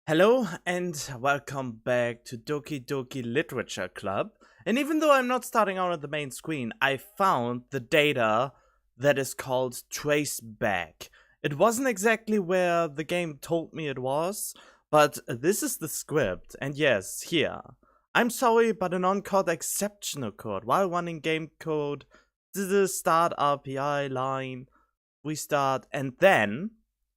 Hello and welcome back to Doki Literature Club. And even though I'm not starting out at the main screen, I found the data that is called traceback. It wasn't exactly where the game told me it was, but this is the script. And yes, here. I'm sorry, but an on-code exceptional code while running game code, start RPI line, restart, and then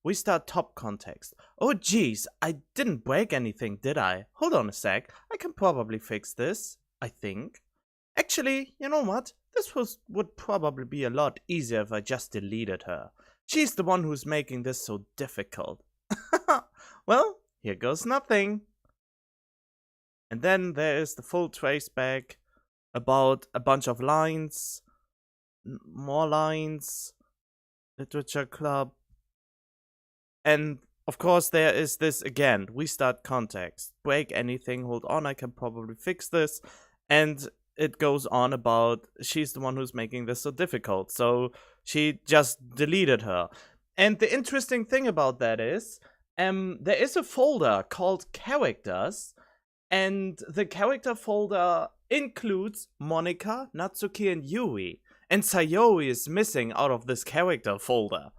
we start top context. Oh geez, I didn't break anything, did I? Hold on a sec, I can probably fix this, I think. Actually, you know what? Would probably be a lot easier if I just deleted her. She's the one who's making this so difficult. Well, here goes nothing. And then there is the full traceback about a bunch of lines, more lines, literature club, and of course there is this again, restart context, break anything, hold on, I can probably fix this, and it goes on about she's the one who's making this so difficult, so she just deleted her. And the interesting thing about that is, there is a folder called characters, and the character folder includes Monika, Natsuki, and Yui, and Sayori is missing out of this character folder.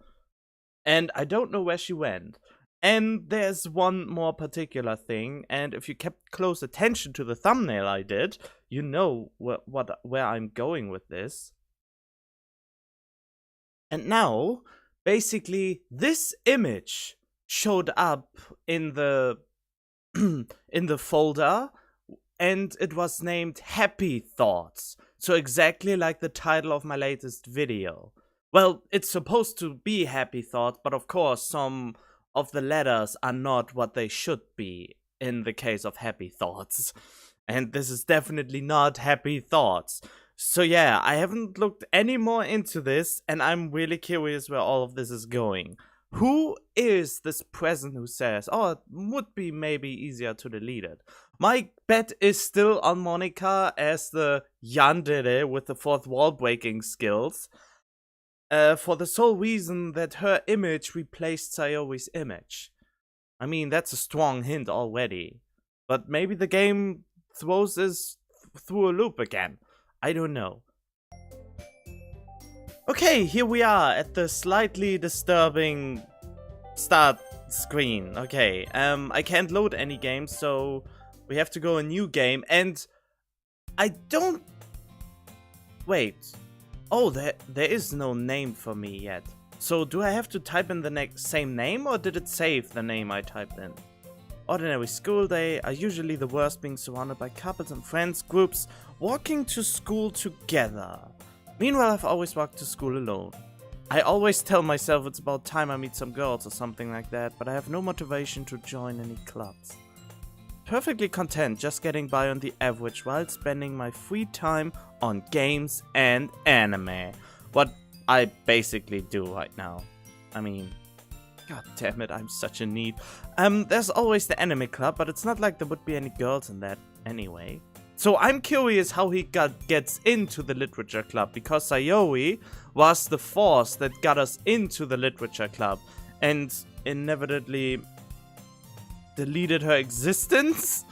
And I don't know where she went. And there's one more particular thing, and if you kept close attention to the thumbnail I did, you know where I'm going with this. And now, basically, this image showed up in the in the folder, and it was named Happy Thoughts. So exactly like the title of my latest video. Well, it's supposed to be Happy Thoughts, but of course some of the letters are not what they should be in the case of Happy Thoughts. And this is definitely not Happy Thoughts. So yeah, I haven't looked any more into this, and I'm really curious where all of this is going. Who is this present who says, oh, it would be maybe easier to delete it? My bet is still on Monika as the yandere with the fourth wall breaking skills. For the sole reason that her image replaced Sayori's image. I mean, that's a strong hint already. But maybe the game throws this through a loop again. I don't know. Okay, here we are at the slightly disturbing start screen. Okay, I can't load any games, so we have to go a new game, and I don't... Wait. Oh, there is no name for me yet. So do I have to type in the same name, or did it save the name I typed in? Ordinary school day are usually the worst, being surrounded by couples and friends groups walking to school together. Meanwhile, I've always walked to school alone. I always tell myself it's about time I meet some girls or something like that, but I have no motivation to join any clubs. Perfectly content just getting by on the average while spending my free time on games and anime. What I basically do right now. I mean, god damn it, I'm such a need. There's always the anime club, but it's not like there would be any girls in that anyway. So I'm curious how he gets into the literature club, because Sayori was the force that got us into the literature club and inevitably deleted her existence?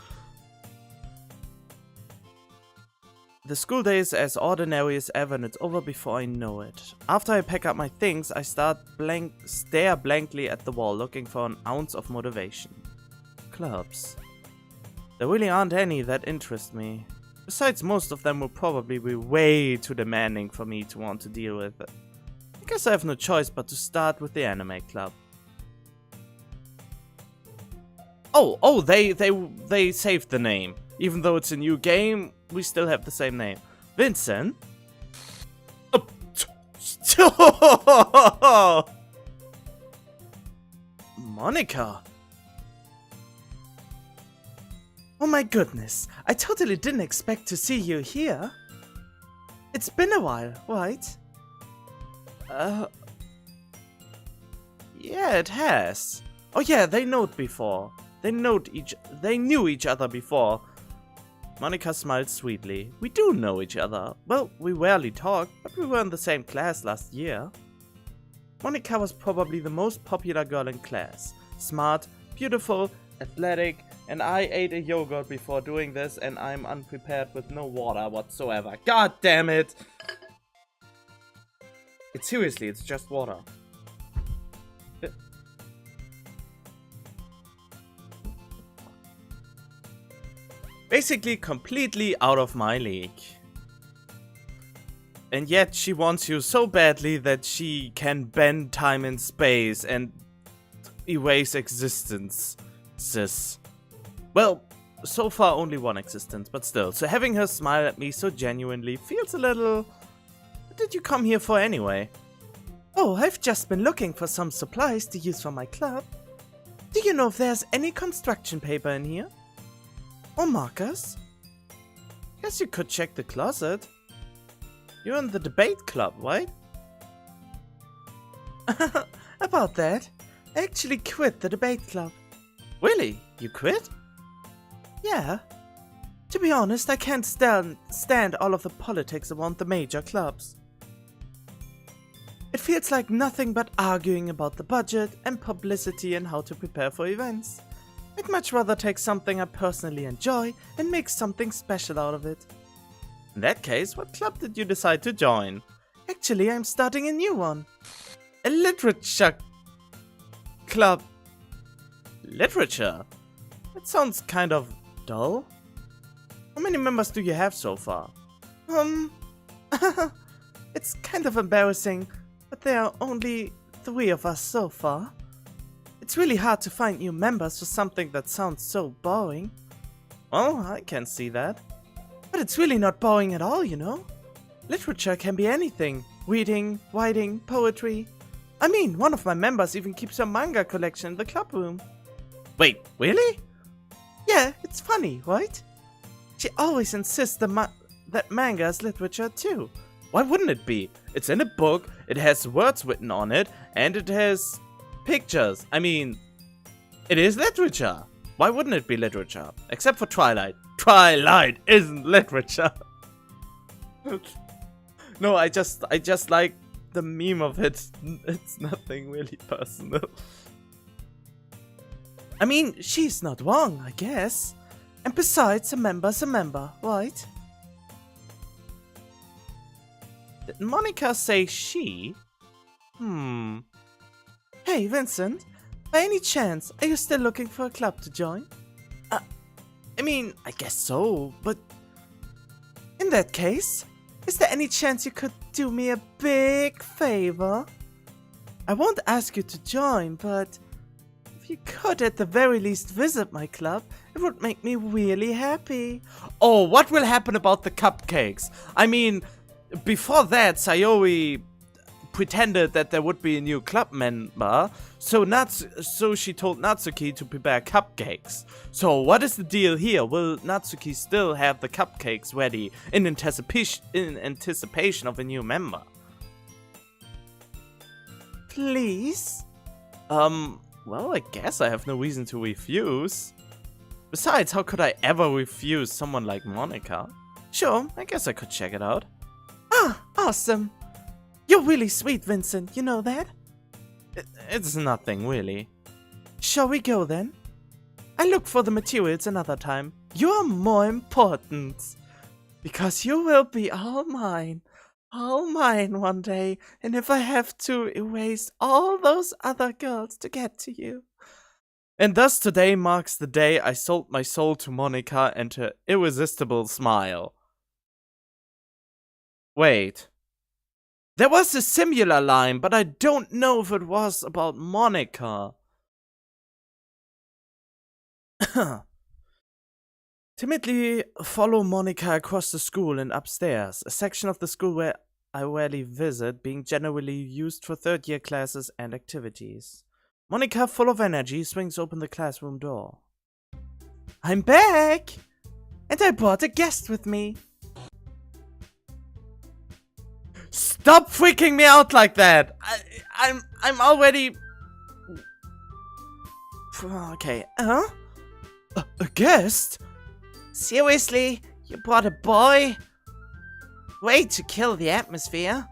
The school day is as ordinary as ever, and it's over before I know it. After I pack up my things, I stare blankly at the wall, looking for an ounce of motivation. Clubs. There really aren't any that interest me. Besides, most of them will probably be way too demanding for me to want to deal with it. I guess I have no choice but to start with the anime club. Oh, they saved the name. Even though it's a new game, we still have the same name. Vincent? Monika? Oh my goodness, I totally didn't expect to see you here. It's been a while, right? Yeah, it has. Oh yeah, they knew each other before. Monika smiled sweetly. We do know each other. Well, we rarely talk, but we were in the same class last year. Monika was probably the most popular girl in class. Smart, beautiful, athletic, and I ate a yogurt before doing this, and I'm unprepared with no water whatsoever. God damn it! Seriously, it's just water. Basically, completely out of my league. And yet she wants you so badly that she can bend time and space and erase existences. Well, so far only one existence, but still. So having her smile at me so genuinely feels a little... What did you come here for anyway? Oh, I've just been looking for some supplies to use for my club. Do you know if there's any construction paper in here? Or markers? Guess you could check the closet. You're in the debate club, right? About that, I actually quit the debate club. Really? You quit? Yeah. To be honest, I can't stand all of the politics around the major clubs. It feels like nothing but arguing about the budget and publicity and how to prepare for events. I'd much rather take something I personally enjoy and make something special out of it. In that case, what club did you decide to join? Actually, I'm starting a new one. A literature club. Literature? That sounds kind of dull. How many members do you have so far? It's kind of embarrassing, but there are only 3 of us so far. It's really hard to find new members for something that sounds so boring. Well, I can see that. But it's really not boring at all, you know? Literature can be anything. Reading, writing, poetry. I mean, one of my members even keeps a manga collection in the club room. Wait, really? Yeah, it's funny, right? She always insists that manga is literature too. Why wouldn't it be? It's in a book, it has words written on it, and it has pictures. I mean, it is literature. Why wouldn't it be literature? Except for Twilight. Twilight isn't literature. No, I just like the meme of it. It's nothing really personal. I mean, she's not wrong, I guess. And besides, a member's a member, right? Did Monica say she? Hey, Vincent. By any chance, are you still looking for a club to join? I mean, I guess so, but... In that case, is there any chance you could do me a big favor? I won't ask you to join, but... If you could at the very least visit my club, it would make me really happy. Oh, what will happen about the cupcakes? I mean, before that, Sayori pretended that there would be a new club member, so she told Natsuki to prepare cupcakes. So what is the deal here? Will Natsuki still have the cupcakes ready in anticipation of a new member? Please? Well, I guess I have no reason to refuse. Besides, how could I ever refuse someone like Monica? Sure, I guess I could check it out. Ah, awesome. You're really sweet, Vincent, you know that? It's nothing, really. Shall we go then? I'll look for the materials another time. You're more important. Because you will be all mine one day, and if I have to erase all those other girls to get to you. And thus today marks the day I sold my soul to Monica and her irresistible smile. Wait. There was a similar line, but I don't know if it was about Monica. Timidly follow Monica across the school and upstairs, a section of the school where I rarely visit, being generally used for third-year classes and activities. Monica, full of energy, swings open the classroom door. I'm back! And I brought a guest with me. Stop freaking me out like that! I'm already... Okay, A guest? Seriously? You brought a boy? Way to kill the atmosphere.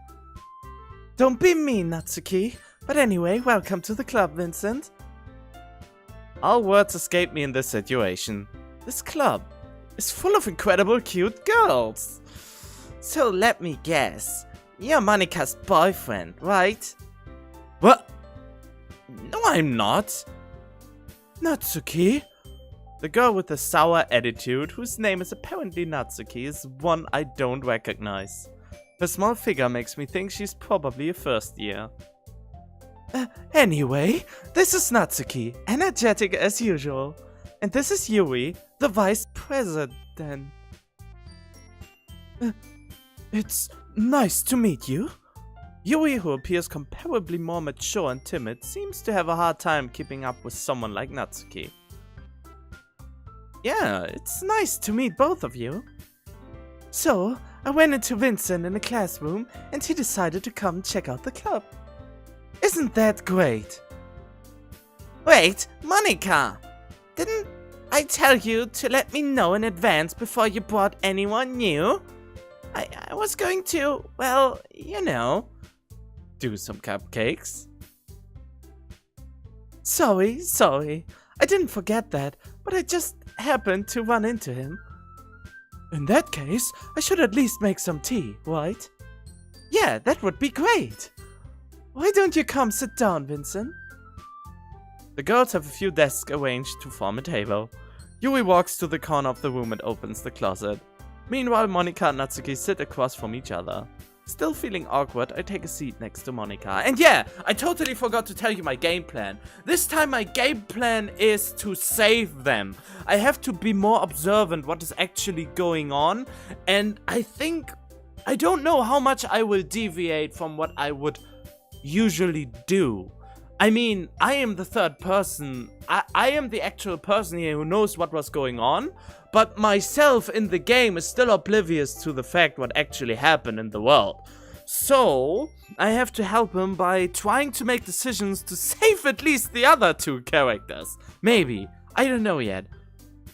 Don't be mean, Natsuki. But anyway, welcome to the club, Vincent. All words escape me in this situation. This club is full of incredible cute girls. So let me guess. You're Monika's boyfriend, right? What? No, I'm not. Natsuki? The girl with the sour attitude, whose name is apparently Natsuki, is one I don't recognize. Her small figure makes me think she's probably a first year. Anyway, this is Natsuki, energetic as usual. And this is Yui, the vice president. It's nice to meet you. Yui, who appears comparably more mature and timid, seems to have a hard time keeping up with someone like Natsuki. Yeah, it's nice to meet both of you. So, I went into Vincent in the classroom and he decided to come check out the club. Isn't that great? Wait, Monika! Didn't I tell you to let me know in advance before you brought anyone new? I was going to, well, you know, do some cupcakes. Sorry. I didn't forget that, but I just happened to run into him. In that case, I should at least make some tea, right? Yeah, that would be great. Why don't you come sit down, Vincent? The girls have a few desks arranged to form a table. Yui walks to the corner of the room and opens the closet. Meanwhile, Monika and Natsuki sit across from each other. Still feeling awkward, I take a seat next to Monika. And yeah, I totally forgot to tell you my game plan. This time my game plan is to save them. I have to be more observant what is actually going on. And I don't know how much I will deviate from what I would usually do. I mean, I am the third person. I am the actual person here who knows what was going on. But myself in the game is still oblivious to the fact what actually happened in the world. So, I have to help him by trying to make decisions to save at least the other two characters. Maybe. I don't know yet.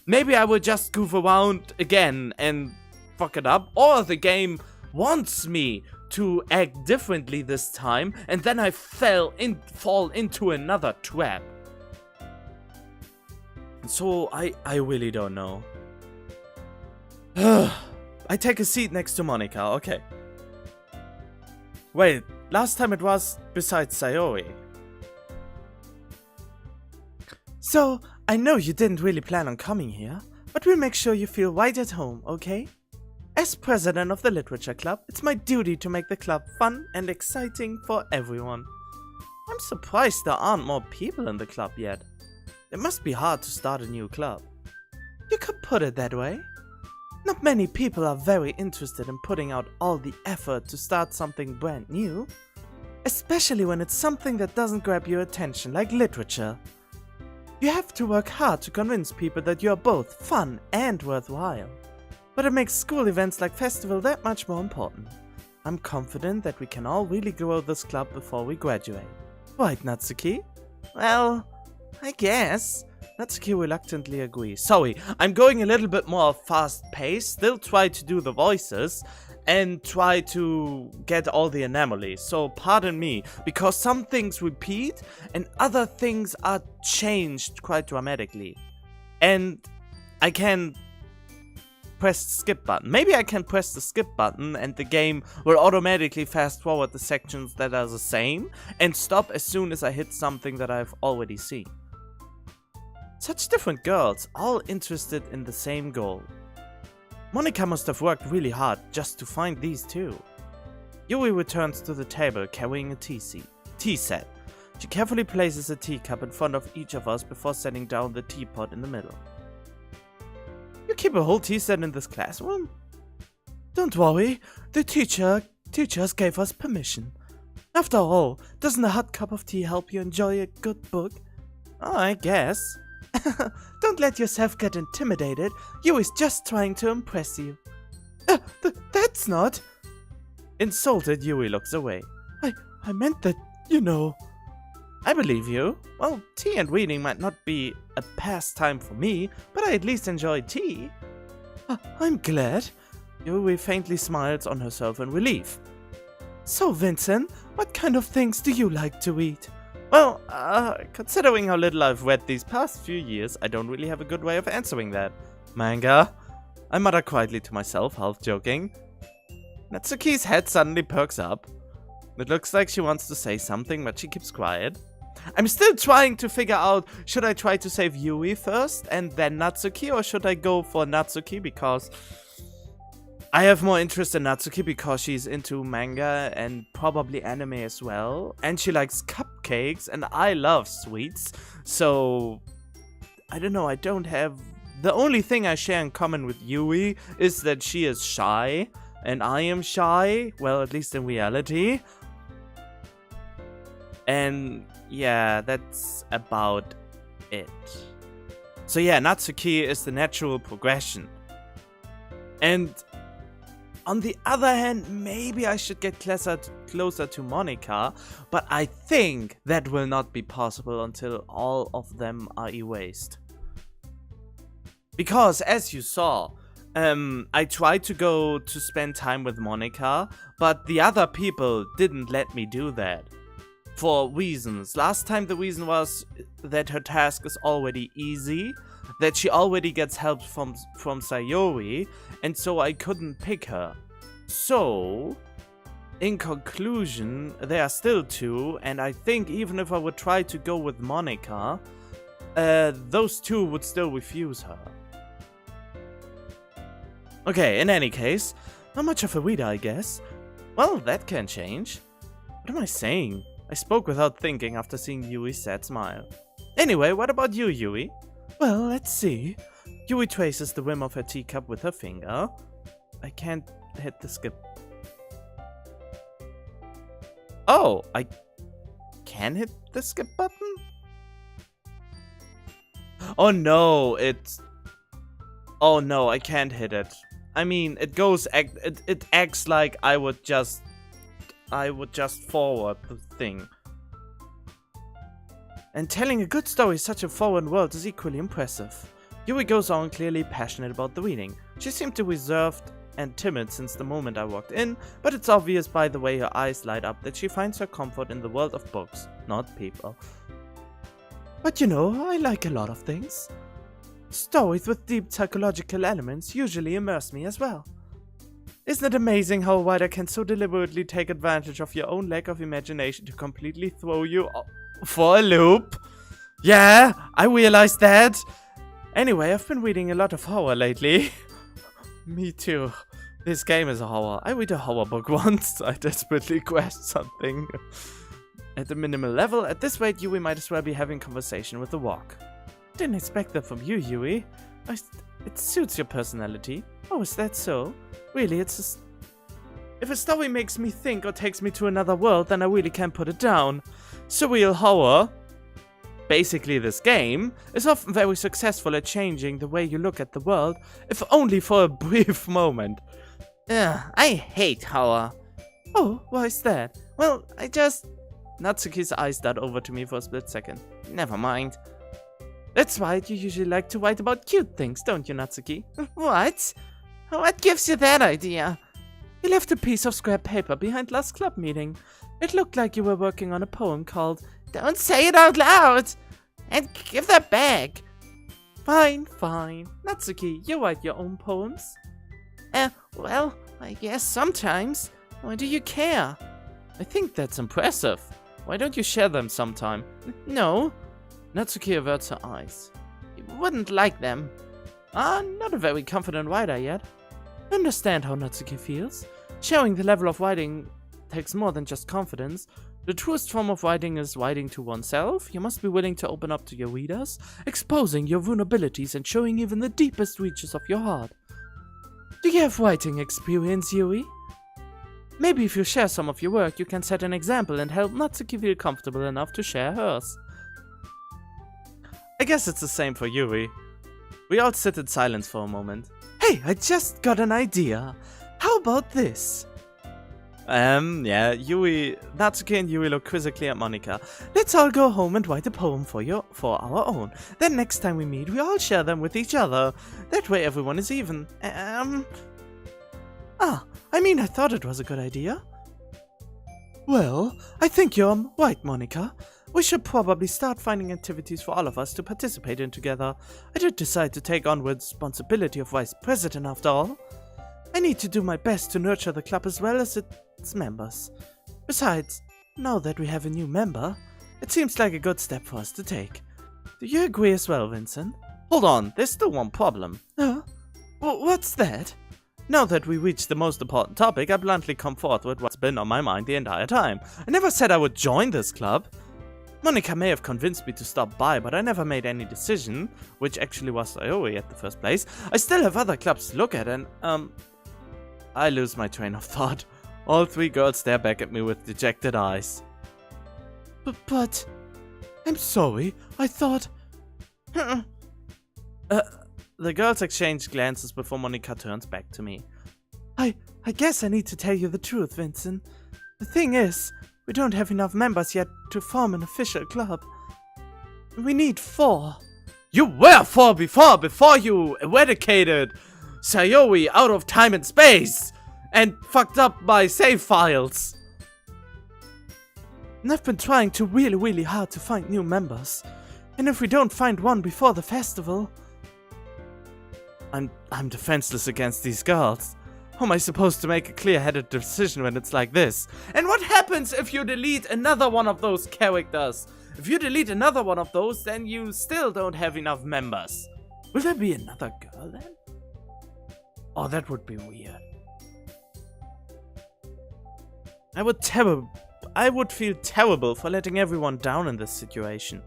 Maybe I will just goof around again and fuck it up. Or the game wants me to act differently this time, and then I fall into another trap. So, I really don't know. I take a seat next to Monika, okay. Wait, last time it was besides Sayori. So, I know you didn't really plan on coming here, but we'll make sure you feel right at home, okay? As president of the literature club, it's my duty to make the club fun and exciting for everyone. I'm surprised there aren't more people in the club yet. It must be hard to start a new club. You could put it that way. Not many people are very interested in putting out all the effort to start something brand new. Especially when it's something that doesn't grab your attention, like literature. You have to work hard to convince people that you're both fun and worthwhile. But it makes school events like festival that much more important. I'm confident that we can all really grow this club before we graduate. Right, Natsuki? Well, I guess. Natsuki reluctantly agrees. Sorry, I'm going a little bit more fast-paced, still try to do the voices, and try to get all the anomalies. So pardon me, because some things repeat, and other things are changed quite dramatically. And I can press the skip button. Maybe I can press the skip button and the game will automatically fast forward the sections that are the same, and stop as soon as I hit something that I've already seen. Such different girls, all interested in the same goal. Monika must have worked really hard just to find these two. Yui returns to the table carrying a tea set. She carefully places a teacup in front of each of us before setting down the teapot in the middle. You keep a whole tea set in this classroom? Don't worry, the teachers gave us permission. After all, doesn't a hot cup of tea help you enjoy a good book? Oh, I guess. Don't let yourself get intimidated. Yui's just trying to impress you. That's not... Insulted, Yui looks away. I meant that, you know... I believe you. Well, tea and reading might not be a pastime for me, but I at least enjoy tea. I'm glad. Yui faintly smiles on herself in relief. So, Vincent, what kind of things do you like to read? Well, considering how little I've read these past few years, I don't really have a good way of answering that. Manga? I mutter quietly to myself, half joking. Natsuki's head suddenly perks up. It looks like she wants to say something, but she keeps quiet. I'm still trying to figure out, should I try to save Yui first and then Natsuki, or should I go for Natsuki because I have more interest in Natsuki because she's into manga and probably anime as well. And she likes cupcakes and I love sweets. So, I don't know, I don't have... The only thing I share in common with Yui is that she is shy. And I am shy. Well, at least in reality. And yeah, that's about it. So yeah, Natsuki is the natural progression. And on the other hand, maybe I should get closer to Monika, but I think that will not be possible until all of them are erased. Because, as you saw, I tried to go to spend time with Monika, but the other people didn't let me do that. For reasons. Last time the reason was that her task is already easy, that she already gets help from Sayori, and so I couldn't pick her. So, in conclusion, there are still two, and I think even if I would try to go with Monika, those two would still refuse her. Okay, in any case, not much of a reader, I guess. Well, that can change. What am I saying? I spoke without thinking after seeing Yui's sad smile. Anyway, what about you, Yui? Well, let's see. Yui traces the rim of her teacup with her finger. I can't hit the skip. Oh, I can hit the skip button? Oh no, oh no, I can't hit it. I mean, it goes, it acts like I would just forward the thing. And telling a good story in such a foreign world is equally impressive. Yui goes on, clearly passionate about the reading. She seemed to be reserved and timid since the moment I walked in, but it's obvious by the way her eyes light up that she finds her comfort in the world of books, not people. But you know, I like a lot of things. Stories with deep psychological elements usually immerse me as well. Isn't it amazing how a writer can so deliberately take advantage of your own lack of imagination to completely throw you for a loop? Yeah, I realized that. Anyway, I've been reading a lot of horror lately. Me too. This game is a horror. I read a horror book once. I desperately crashed something. At the minimal level, at this rate, Yui might as well be having conversation with the walk. Didn't expect that from you, Yui. It suits your personality. Oh, is that so? Really, it's just... If a story makes me think or takes me to another world, then I really can't put it down. Surreal horror, basically this game, is often very successful at changing the way you look at the world, if only for a brief moment. I hate horror. Oh, why is that? Well, Natsuki's eyes dart over to me for a split second. Never mind. That's right, you usually like to write about cute things, don't you, Natsuki? What? What gives you that idea? You left a piece of scrap paper behind last club meeting. It looked like you were working on a poem called Don't Say It Out Loud! And give that back! Fine. Natsuki, you write your own poems? Well, I guess sometimes. Why do you care? I think that's impressive. Why don't you share them sometime? No. Natsuki averts her eyes. You wouldn't like them. Not a very confident writer yet. Understand how Natsuki feels. Sharing the level of writing takes more than just confidence. The truest form of writing is writing to oneself. You must be willing to open up to your readers, exposing your vulnerabilities and showing even the deepest reaches of your heart. Do you have writing experience, Yui? Maybe if you share some of your work, you can set an example and help Natsuki feel comfortable enough to share hers. I guess it's the same for Yui. We all sit in silence for a moment. Hey, I just got an idea. How about this? Yeah, Natsuki and Yui look quizzically at Monika. Let's all go home and write a poem for our own. Then next time we meet, we all share them with each other. That way everyone is even. I thought it was a good idea. Well, I think you're right, Monika. We should probably start finding activities for all of us to participate in together. I did decide to take on responsibility of vice president after all. I need to do my best to nurture the club as well as its members. Besides, now that we have a new member, it seems like a good step for us to take. Do you agree as well, Vincent? Hold on, there's still one problem. Huh? What's that? Now that we reached the most important topic, I bluntly come forth with what's been on my mind the entire time. I never said I would join this club. Monica may have convinced me to stop by, but I never made any decision, which actually was Sayori at the first place. I still have other clubs to look at and, I lose my train of thought. All three girls stare back at me with dejected eyes. But... I'm sorry, I thought... The girls exchange glances before Monica turns back to me. I guess I need to tell you the truth, Vincent. The thing is, we don't have enough members yet to form an official club. We need 4. You were 4 before you eradicated Sayori out of time and space and fucked up my save files. And I've been trying to really hard to find new members. And if we don't find one before the festival... I'm defenseless against these girls. How am I supposed to make a clear-headed decision when it's like this? And what happens if you delete another one of those characters? If you delete another one of those, then you still don't have enough members. Will there be another girl then? Oh, that would be weird. I would feel terrible for letting everyone down in this situation.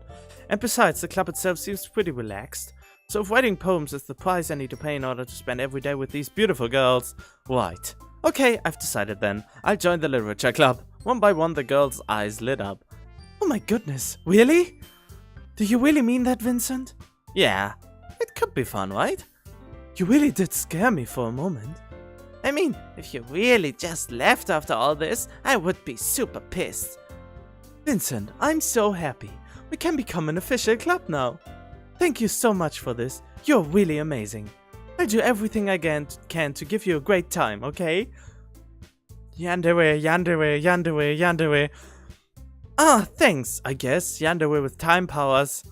And besides, the club itself seems pretty relaxed. So if writing poems is the price I need to pay in order to spend every day with these beautiful girls, right. Okay, I've decided then. I'll join the literature club. One by one, the girls' eyes lit up. Oh my goodness, really? Do you really mean that, Vincent? Yeah, it could be fun, right? You really did scare me for a moment. I mean, if you really just left after all this, I would be super pissed. Vincent, I'm so happy. We can become an official club now. Thank you so much for this. You're really amazing. I'll do everything I can to give you a great time, okay? Yandere, yandere, yandere, yandere. Ah, thanks, I guess. Yandere with time powers.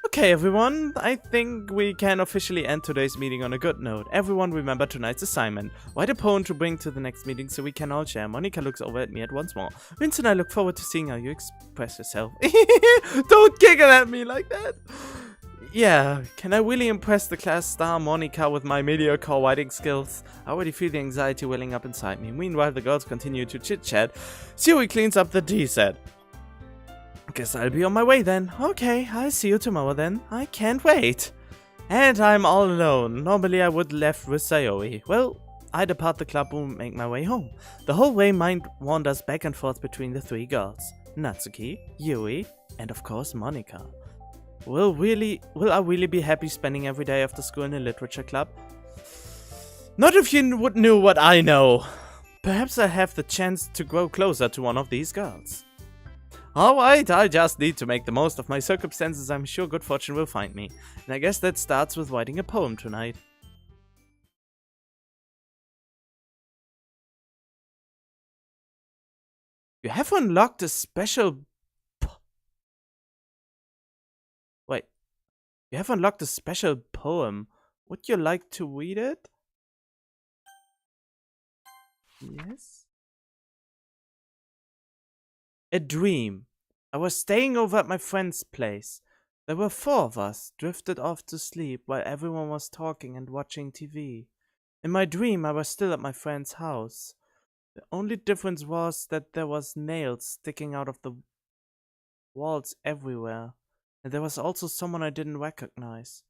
Okay, everyone. I think we can officially end today's meeting on a good note. Everyone remember tonight's assignment. Write a poem to bring to the next meeting so we can all share. Monica looks over at me at once more. Vincent, I look forward to seeing how you express yourself. Don't giggle at me like that. Yeah, can I really impress the class star Monica with my mediocre writing skills? I already feel the anxiety welling up inside me. Meanwhile, the girls continue to chit-chat. Siri cleans up the tea set. Guess I'll be on my way then. Okay, I'll see you tomorrow then. I can't wait. And I'm all alone. Normally I would left with Sayori. Well, I depart the club and make my way home. The whole way mind wanders back and forth between the 3 girls. Natsuki, Yui, and of course Monica. Will I really be happy spending every day after school in a literature club? Not if you would know what I know. Perhaps I have the chance to grow closer to one of these girls. Alright, I just need to make the most of my circumstances. I'm sure good fortune will find me. And I guess that starts with writing a poem tonight. You have unlocked a special... Wait. You have unlocked a special poem. Would you like to read it? Yes? A dream. I was staying over at my friend's place. There were 4 of us, drifted off to sleep while everyone was talking and watching TV. In my dream, I was still at my friend's house. The only difference was that there was nails sticking out of the walls everywhere. And there was also someone I didn't recognize.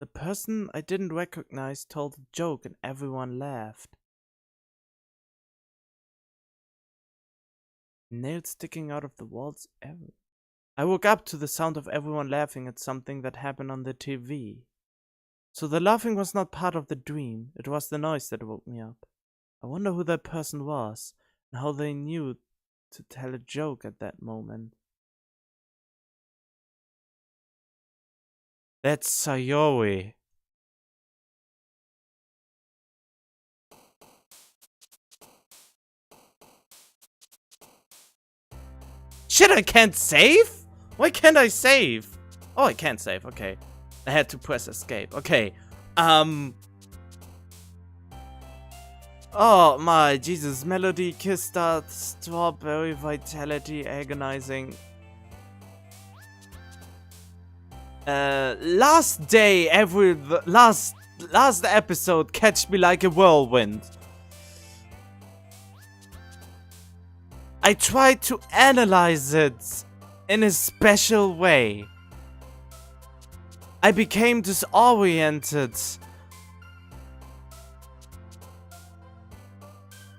The person I didn't recognize told a joke and everyone laughed. Nails sticking out of the walls everywhere. I woke up to the sound of everyone laughing at something that happened on the TV. So the laughing was not part of the dream, it was the noise that woke me up. I wonder who that person was, and how they knew to tell a joke at that moment. That's Sayori. Shit, I can't save? Why can't I save? Oh, I can't save. Okay. I had to press escape. Okay. Oh my Jesus. Melody, Kiss Start, Strawberry, Vitality, Agonizing. Last day, last episode, Catch Me Like a Whirlwind. I tried to analyze it in a special way. I became disoriented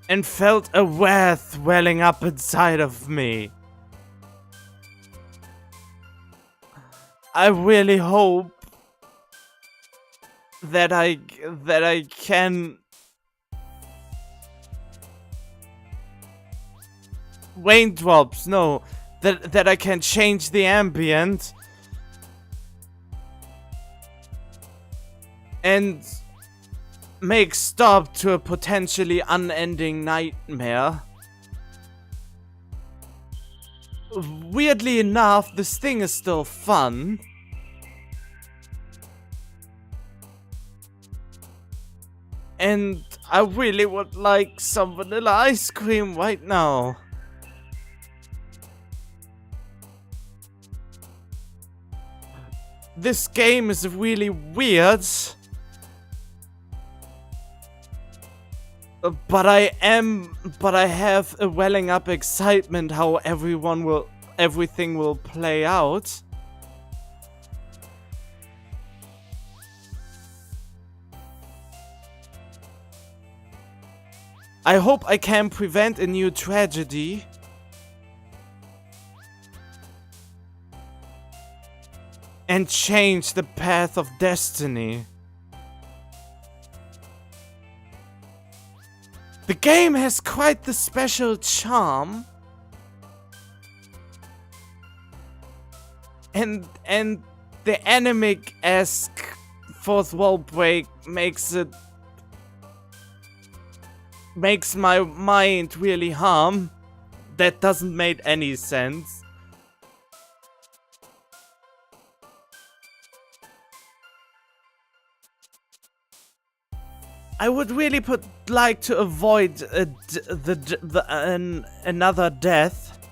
and felt a wrath welling up inside of me. I really hope that I can raindrops, no, that I can change the ambient and make stop to a potentially unending nightmare. Weirdly enough, this thing is still fun. And I really would like some vanilla ice cream right now. This game is really weird. But I have a welling up excitement how everything will play out. I hope I can prevent a new tragedy. And change the path of destiny. The game has quite the special charm. And the anemic-esque fourth wall break makes my mind really harm. That doesn't make any sense. I would really like to avoid another death.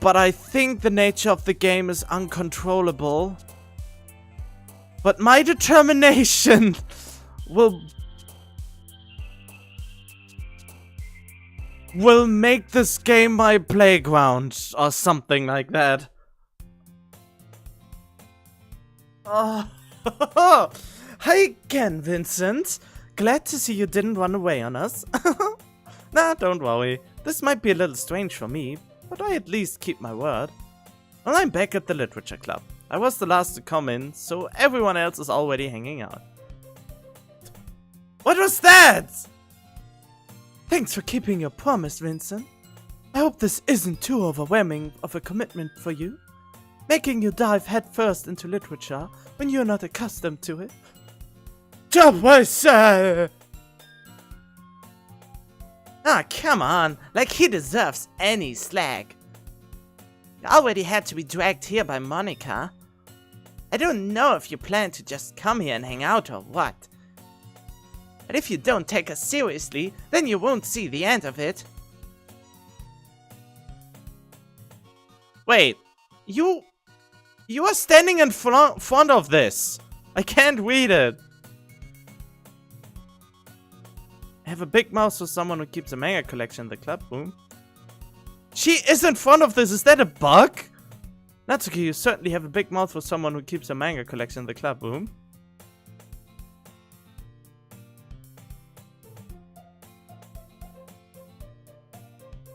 But I think the nature of the game is uncontrollable. But my determination will make this game my playground or something like that. Oh, hi again, Vincent. Glad to see you didn't run away on us. Nah, don't worry. This might be a little strange for me, but I at least keep my word. Well, I'm back at the Literature Club. I was the last to come in, so everyone else is already hanging out. What was that? Thanks for keeping your promise, Vincent. I hope this isn't too overwhelming of a commitment for you. Making you dive headfirst into literature when you're not accustomed to it. Job well, sir! Ah, come on, like he deserves any slack. You already had to be dragged here by Monica. I don't know if you plan to just come here and hang out or what. But if you don't take us seriously, then you won't see the end of it. Wait, you are standing in front of this. I can't read it. I have a big mouth for someone who keeps a manga collection in the club room. She is in front of this. Is that a bug? Natsuki, you certainly have a big mouth for someone who keeps a manga collection in the club room.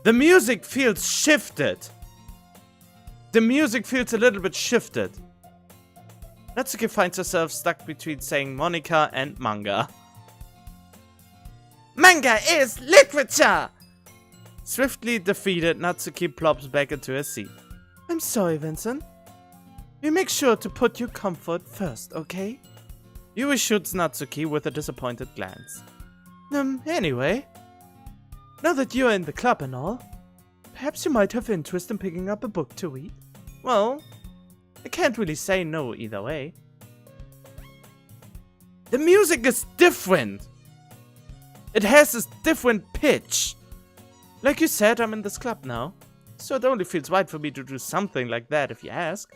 The music feels shifted. The music feels a little bit shifted. Natsuki finds herself stuck between saying Monica and manga. Manga is literature! Swiftly defeated, Natsuki plops back into her seat. I'm sorry, Vincent. You make sure to put your comfort first, okay? Yui shoots Natsuki with a disappointed glance. Anyway, now that you're in the club and all, perhaps you might have interest in picking up a book to read? Well, I can't really say no either way. The music is different. It has this different pitch. Like you said, I'm in this club now, so it only feels right for me to do something like that if you ask.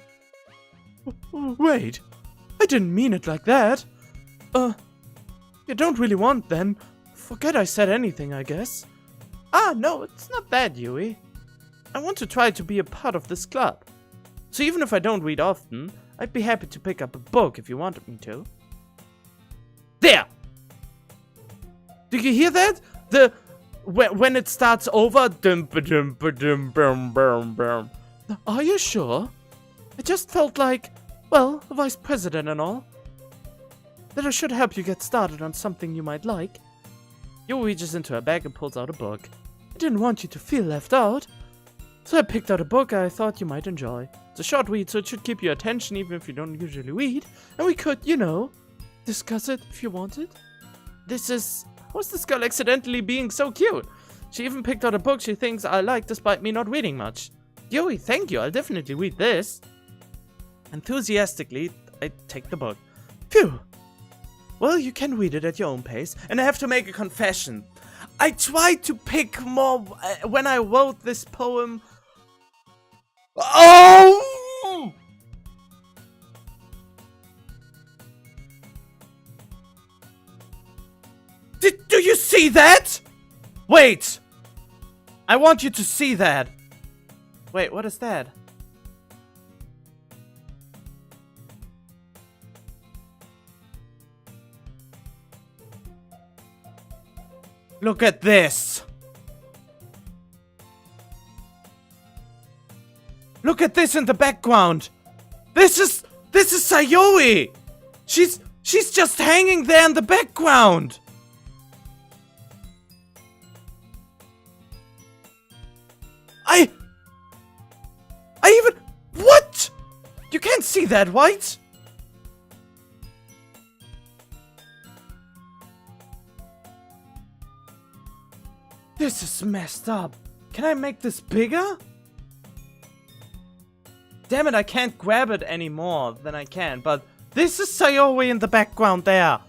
Wait, I didn't mean it like that. You don't really want then? Forget I said anything, I guess. Ah, no, it's not that, Yui. I want to try to be a part of this club. So even if I don't read often, I'd be happy to pick up a book if you wanted me to. There! Do you hear that? When it starts over, Are you sure? I just felt like, well, a vice president and all, that I should help you get started on something you might like. Yui reaches into her bag and pulls out a book. I didn't want you to feel left out, so I picked out a book I thought you might enjoy. It's a short read, so it should keep your attention even if you don't usually read, and we could, you know, discuss it if you wanted. How's this girl accidentally being so cute? She even picked out a book she thinks I like despite me not reading much. Yui, thank you, I'll definitely read this. Enthusiastically, I take the book. Phew. Well, you can read it at your own pace, and I have to make a confession. I tried to pick more when I wrote this poem. Oh! Do you see that? Wait! I want you to see that. Wait, what is that? Look at this. Look at this in the background. This is Sayori. She's just hanging there in the background. What? You can't see that, right? This is messed up. Can I make this bigger? Damn it, I can't grab it any more than I can, but this is Sayori in the background there.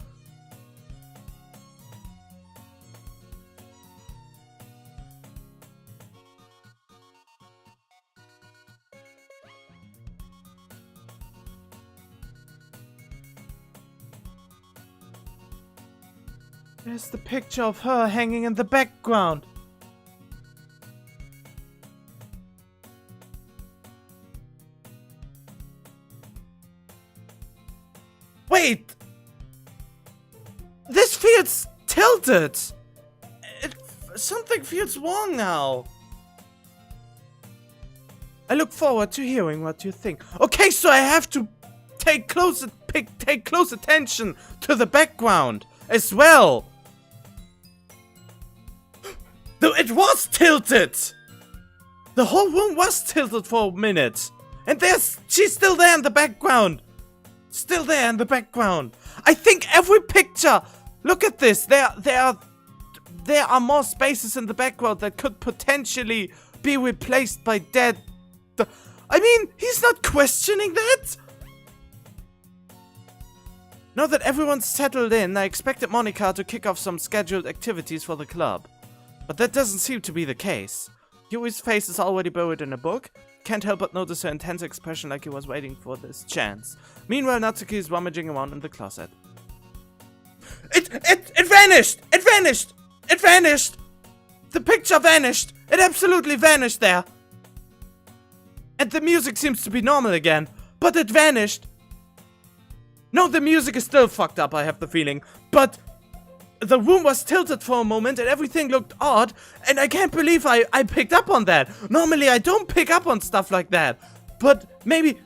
There's the picture of her hanging in the background. Wait! This feels tilted! Something feels wrong now. I look forward to hearing what you think. Okay, so I have to take close attention to the background as well. Though it was tilted! The whole room was tilted for a minute. And she's still there in the background. Still there in the background. I think every picture, look at this, there are more spaces in the background that could potentially be replaced by dead. I mean, he's not questioning that. Now that everyone's settled in, I expected Monica to kick off some scheduled activities for the club. But that doesn't seem to be the case. Yui's face is already buried in a book. Can't help but notice her intense expression like he was waiting for this chance. Meanwhile, Natsuki is rummaging around in the closet. It vanished! It vanished! It vanished! The picture vanished! It absolutely vanished there! And the music seems to be normal again, but it vanished! No, the music is still fucked up, I have the feeling, but the room was tilted for a moment and everything looked odd, and I can't believe I picked up on that. Normally I don't pick up on stuff like that, but maybe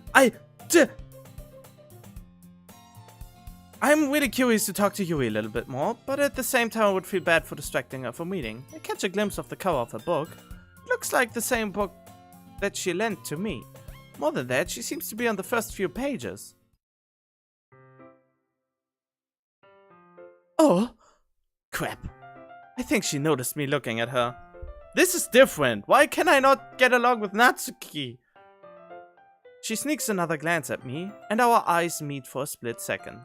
I'm really curious to talk to Yui a little bit more, but at the same time I would feel bad for distracting her from reading. I catch a glimpse of the cover of her book. It looks like the same book that she lent to me. More than that, she seems to be on the first few pages. Oh, crap. I think she noticed me looking at her. This is different. Why can I not get along with Natsuki? She sneaks another glance at me, and our eyes meet for a split second.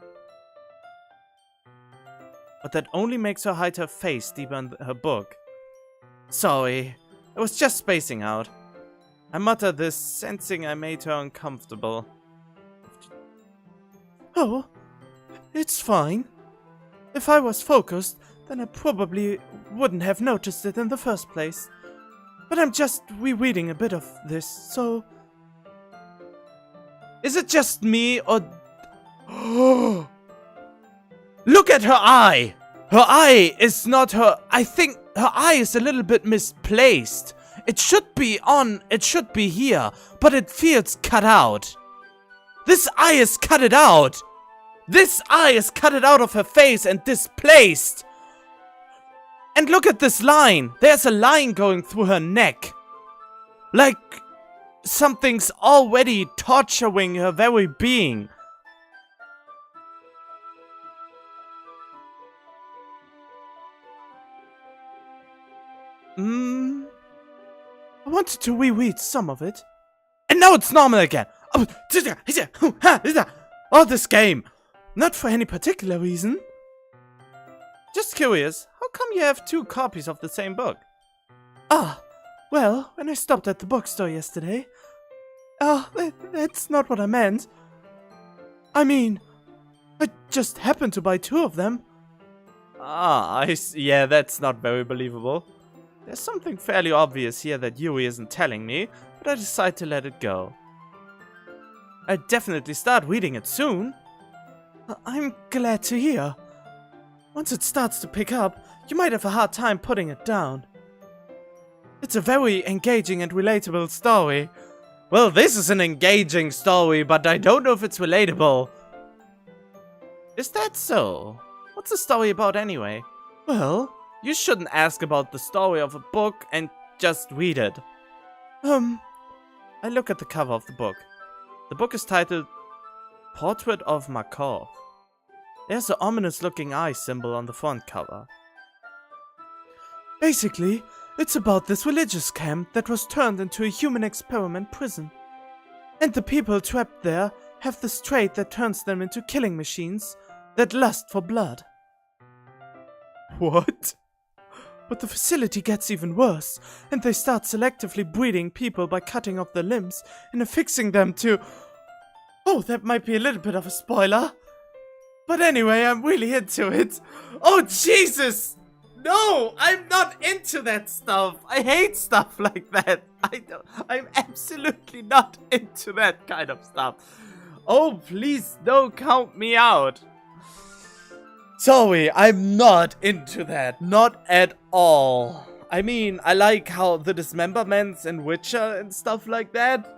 But that only makes her hide her face deeper in her book. Sorry, I was just spacing out. I mutter this, sensing I made her uncomfortable. Oh, it's fine. If I was focused, then I probably wouldn't have noticed it in the first place. But I'm just rereading a bit of this, so... Is it just me, or... Look at her eye! Her eye is not her... I think her eye is a little bit misplaced. It should be on, it should be here, but it feels cut out. This eye is cut it out! This eye is cut it out of her face and displaced! And look at this line! There's a line going through her neck. Like something's already torturing her very being. I wanted to reread some of it. And now it's normal again! Oh, this game! Not for any particular reason. Just curious, how come you have 2 copies of the same book? Ah, well, when I stopped at the bookstore yesterday... that's not what I meant. I mean, I just happened to buy 2 of them. Ah, I see. Yeah, that's not very believable. There's something fairly obvious here that Yui isn't telling me, but I decide to let it go. I'll definitely start reading it soon. I'm glad to hear. Once it starts to pick up, you might have a hard time putting it down. It's a very engaging and relatable story. Well, this is an engaging story, but I don't know if it's relatable. Is that so? What's the story about anyway? Well, you shouldn't ask about the story of a book and just read it. I look at the cover of the book. The book is titled Portrait of Markov. There's an ominous looking eye symbol on the front cover. Basically, it's about this religious camp that was turned into a human experiment prison. And the people trapped there have this trait that turns them into killing machines that lust for blood. What? But the facility gets even worse, and they start selectively breeding people by cutting off their limbs and affixing them to... Oh, that might be a little bit of a spoiler. But anyway, I'm really into it. Oh, Jesus! No, I'm not into that stuff. I hate stuff like that. I'm absolutely not into that kind of stuff. Oh, please don't count me out. Sorry, I'm not into that. Not at all. I mean, I like how the dismemberments in Witcher and stuff like that.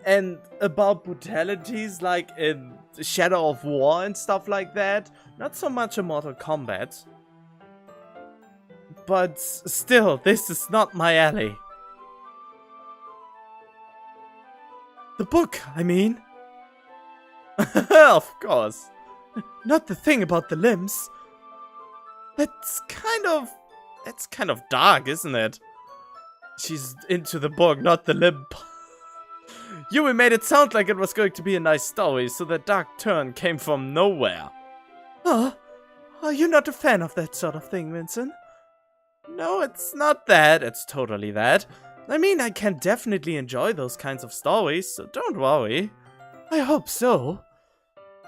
And about brutalities like in Shadow of War and stuff like that. Not so much in Mortal Kombat. But still, this is not my alley. The book, I mean. Of course. Not the thing about the limbs. That's kind of dark, isn't it? She's into the book, not the limb. Yui made it sound like it was going to be a nice story, so the dark turn came from nowhere. Are you not a fan of that sort of thing, Vincent? No, it's not that. It's totally that. I mean, I can definitely enjoy those kinds of stories, so don't worry. I hope so.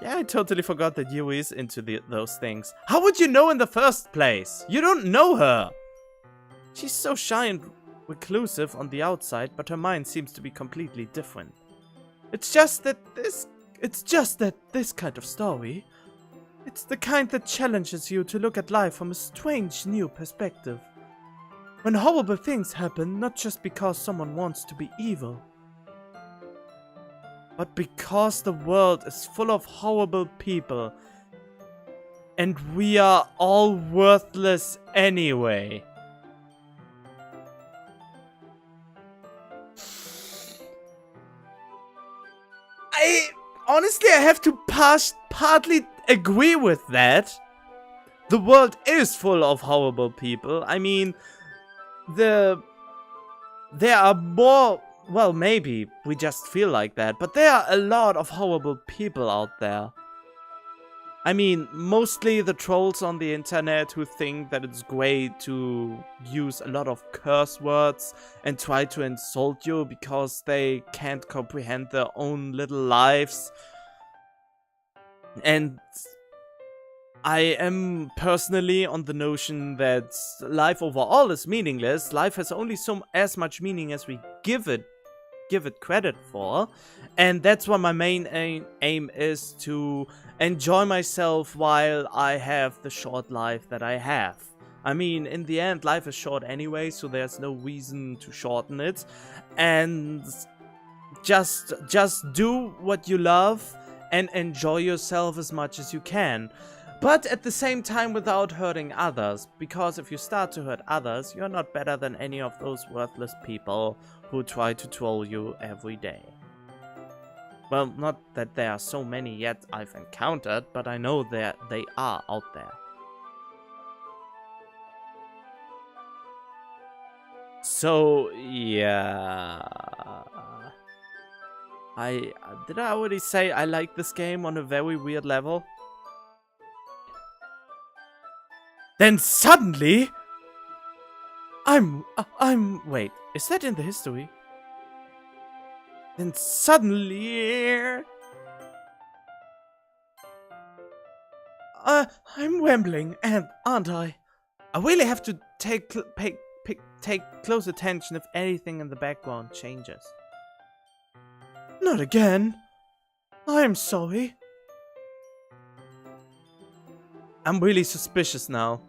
Yeah, I totally forgot that Yui is into those things. How would you know in the first place? You don't know her! She's so shy and reclusive on the outside, but her mind seems to be completely different. It's just that this kind of story, it's the kind that challenges you to look at life from a strange new perspective. When horrible things happen, not just because someone wants to be evil, but because the world is full of horrible people, and we are all worthless anyway. Honestly, I have to partly agree with that. The world is full of horrible people. I mean, there are more, well, maybe we just feel like that, but there are a lot of horrible people out there. I mean, mostly the trolls on the internet who think that it's great to use a lot of curse words and try to insult you because they can't comprehend their own little lives. And I am personally on the notion that life overall is meaningless. Life has only as much meaning as we give it credit for, and that's what my main aim is, to enjoy myself while I have the short life that I have. I mean, in the end, life is short anyway, so there's no reason to shorten it, and just do what you love and enjoy yourself as much as you can. But at the same time without hurting others, because if you start to hurt others, you're not better than any of those worthless people who try to troll you every day. Well, not that there are so many yet I've encountered, but I know that they are out there. So, yeah. Did I already say I like this game on a very weird level? Then suddenly, wait, is that in the history? Then suddenly, I'm rambling, aren't I? I really have to take close attention if anything in the background changes. Not again. I'm sorry. I'm really suspicious now.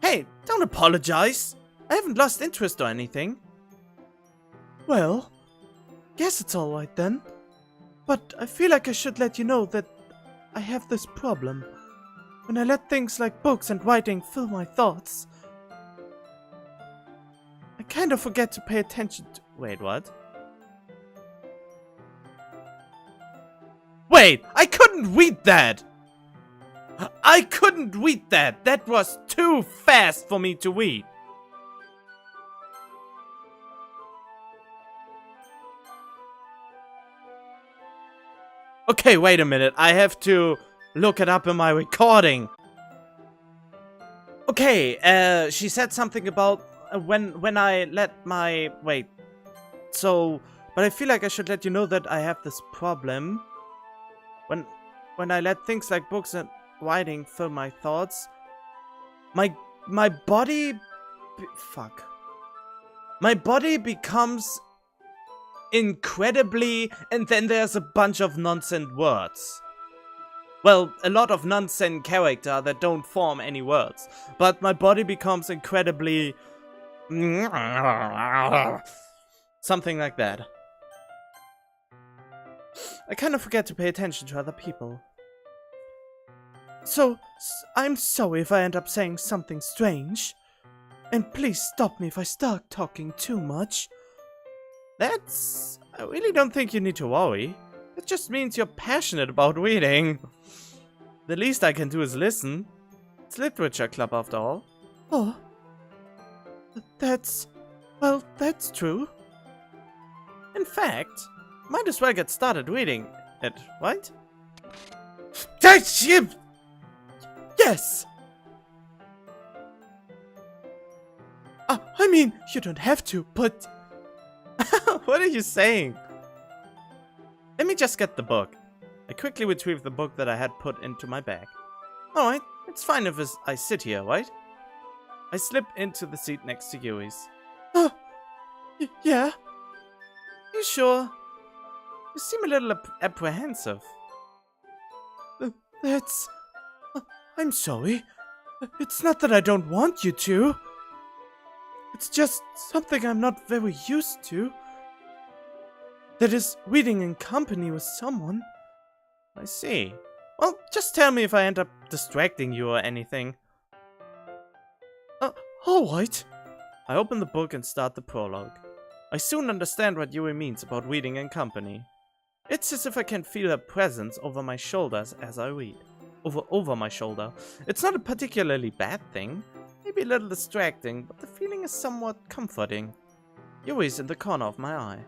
Hey, don't apologize. I haven't lost interest or anything. Well, guess it's alright then. But I feel like I should let you know that I have this problem. When I let things like books and writing fill my thoughts, I kind of forget to pay attention to... Wait, what? Wait, I couldn't read that! I couldn't read that! That was too fast for me to read! Okay, wait a minute. I have to look it up in my recording. Okay, she said something about when I let my... Wait. So, but I feel like I should let you know that I have this problem. When I let things like books and writing fill my thoughts, my body... Fuck. My body becomes incredibly... And then there's a bunch of nonsense words. Well, a lot of nonsense character that don't form any words. But my body becomes incredibly... Something like that. I kind of forget to pay attention to other people. So, I'm sorry if I end up saying something strange. And please stop me if I start talking too much. I really don't think you need to worry. It just means you're passionate about reading. The least I can do is listen. It's literature club after all. Oh. Well, that's true. In fact, might as well get started reading it, right? Yes! I mean, you don't have to, but... What are you saying? Let me just get the book. I quickly retrieved the book that I had put into my bag. Alright, it's fine if I sit here, right? I slip into the seat next to Yuri's. Oh, yeah? You sure? You seem a little apprehensive. I'm sorry. It's not that I don't want you to. It's just something I'm not very used to. That is, reading in company with someone. I see. Well, just tell me if I end up distracting you or anything. Alright. I open the book and start the prologue. I soon understand what Yuri means about reading in company. It's as if I can feel her presence over my shoulders as I read. over my shoulder. It's not a particularly bad thing. Maybe a little distracting, but the feeling is somewhat comforting. Yui's in the corner of my eye.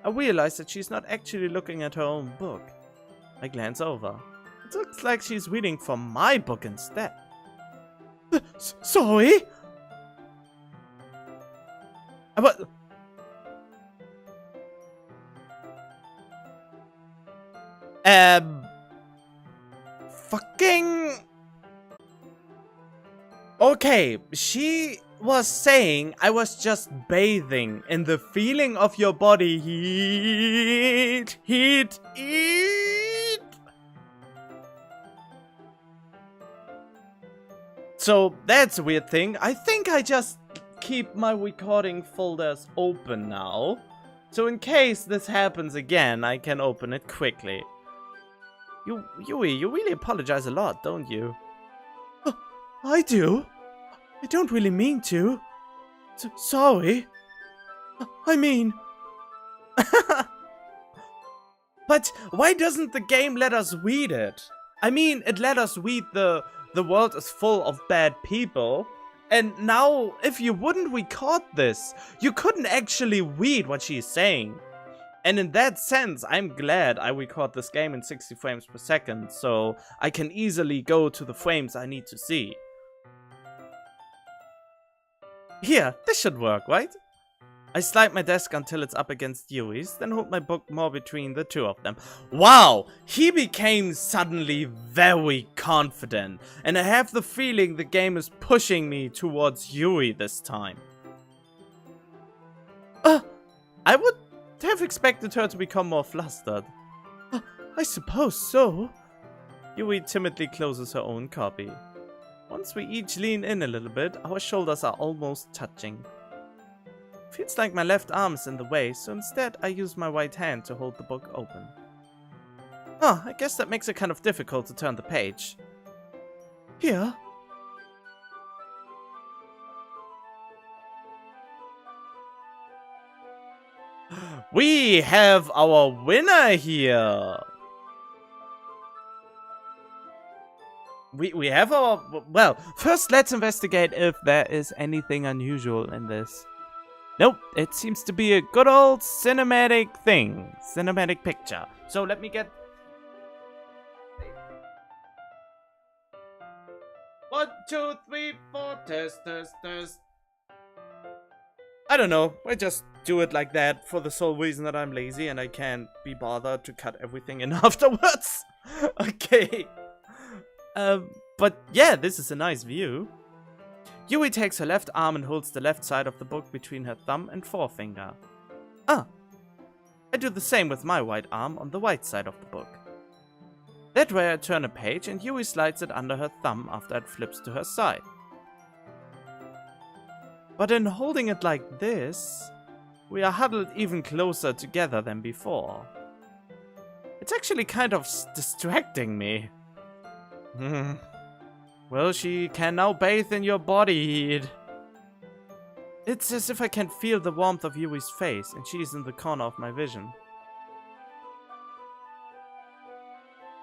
I realize that she's not actually looking at her own book. I glance over. It looks like she's reading from my book instead. Sorry? What? Fucking... Okay, she was saying I was just bathing in the feeling of your body heat. So that's a weird thing. I think I just keep my recording folders open now. So in case this happens again, I can open it quickly. Yui, you really apologize a lot, don't you? I do. I don't really mean to. Sorry. I mean... But why doesn't the game let us read it? I mean, it let us read the world is full of bad people. And now, if you wouldn't record this, you couldn't actually read what she's saying. And in that sense, I'm glad I record this game in 60 frames per second, so I can easily go to the frames I need to see. Here, this should work, right? I slide my desk until it's up against Yui's, then hold my book more between the two of them. Wow! He became suddenly very confident, and I have the feeling the game is pushing me towards Yui this time. I would have expected her to become more flustered. I suppose so. Yui timidly closes her own copy. Once we each lean in a little bit, our shoulders are almost touching. Feels like my left arm is in the way, so instead I use my right hand to hold the book open. I guess that makes it kind of difficult to turn the page. Here. We have our winner here! We have our... Well, first let's investigate if there is anything unusual in this. Nope, it seems to be a good old cinematic thing. Cinematic picture. So let me get... 1, 2, 3, 4, test. I don't know, I just do it like that for the sole reason that I'm lazy and I can't be bothered to cut everything in afterwards. Okay. But yeah, this is a nice view. Yui takes her left arm and holds the left side of the book between her thumb and forefinger. I do the same with my right arm on the right side of the book. That way I turn a page and Yui slides it under her thumb after it flips to her side. But in holding it like this, we are huddled even closer together than before. It's actually kind of distracting me. Well, she can now bathe in your body heat. It's as if I can feel the warmth of Yui's face, and she is in the corner of my vision.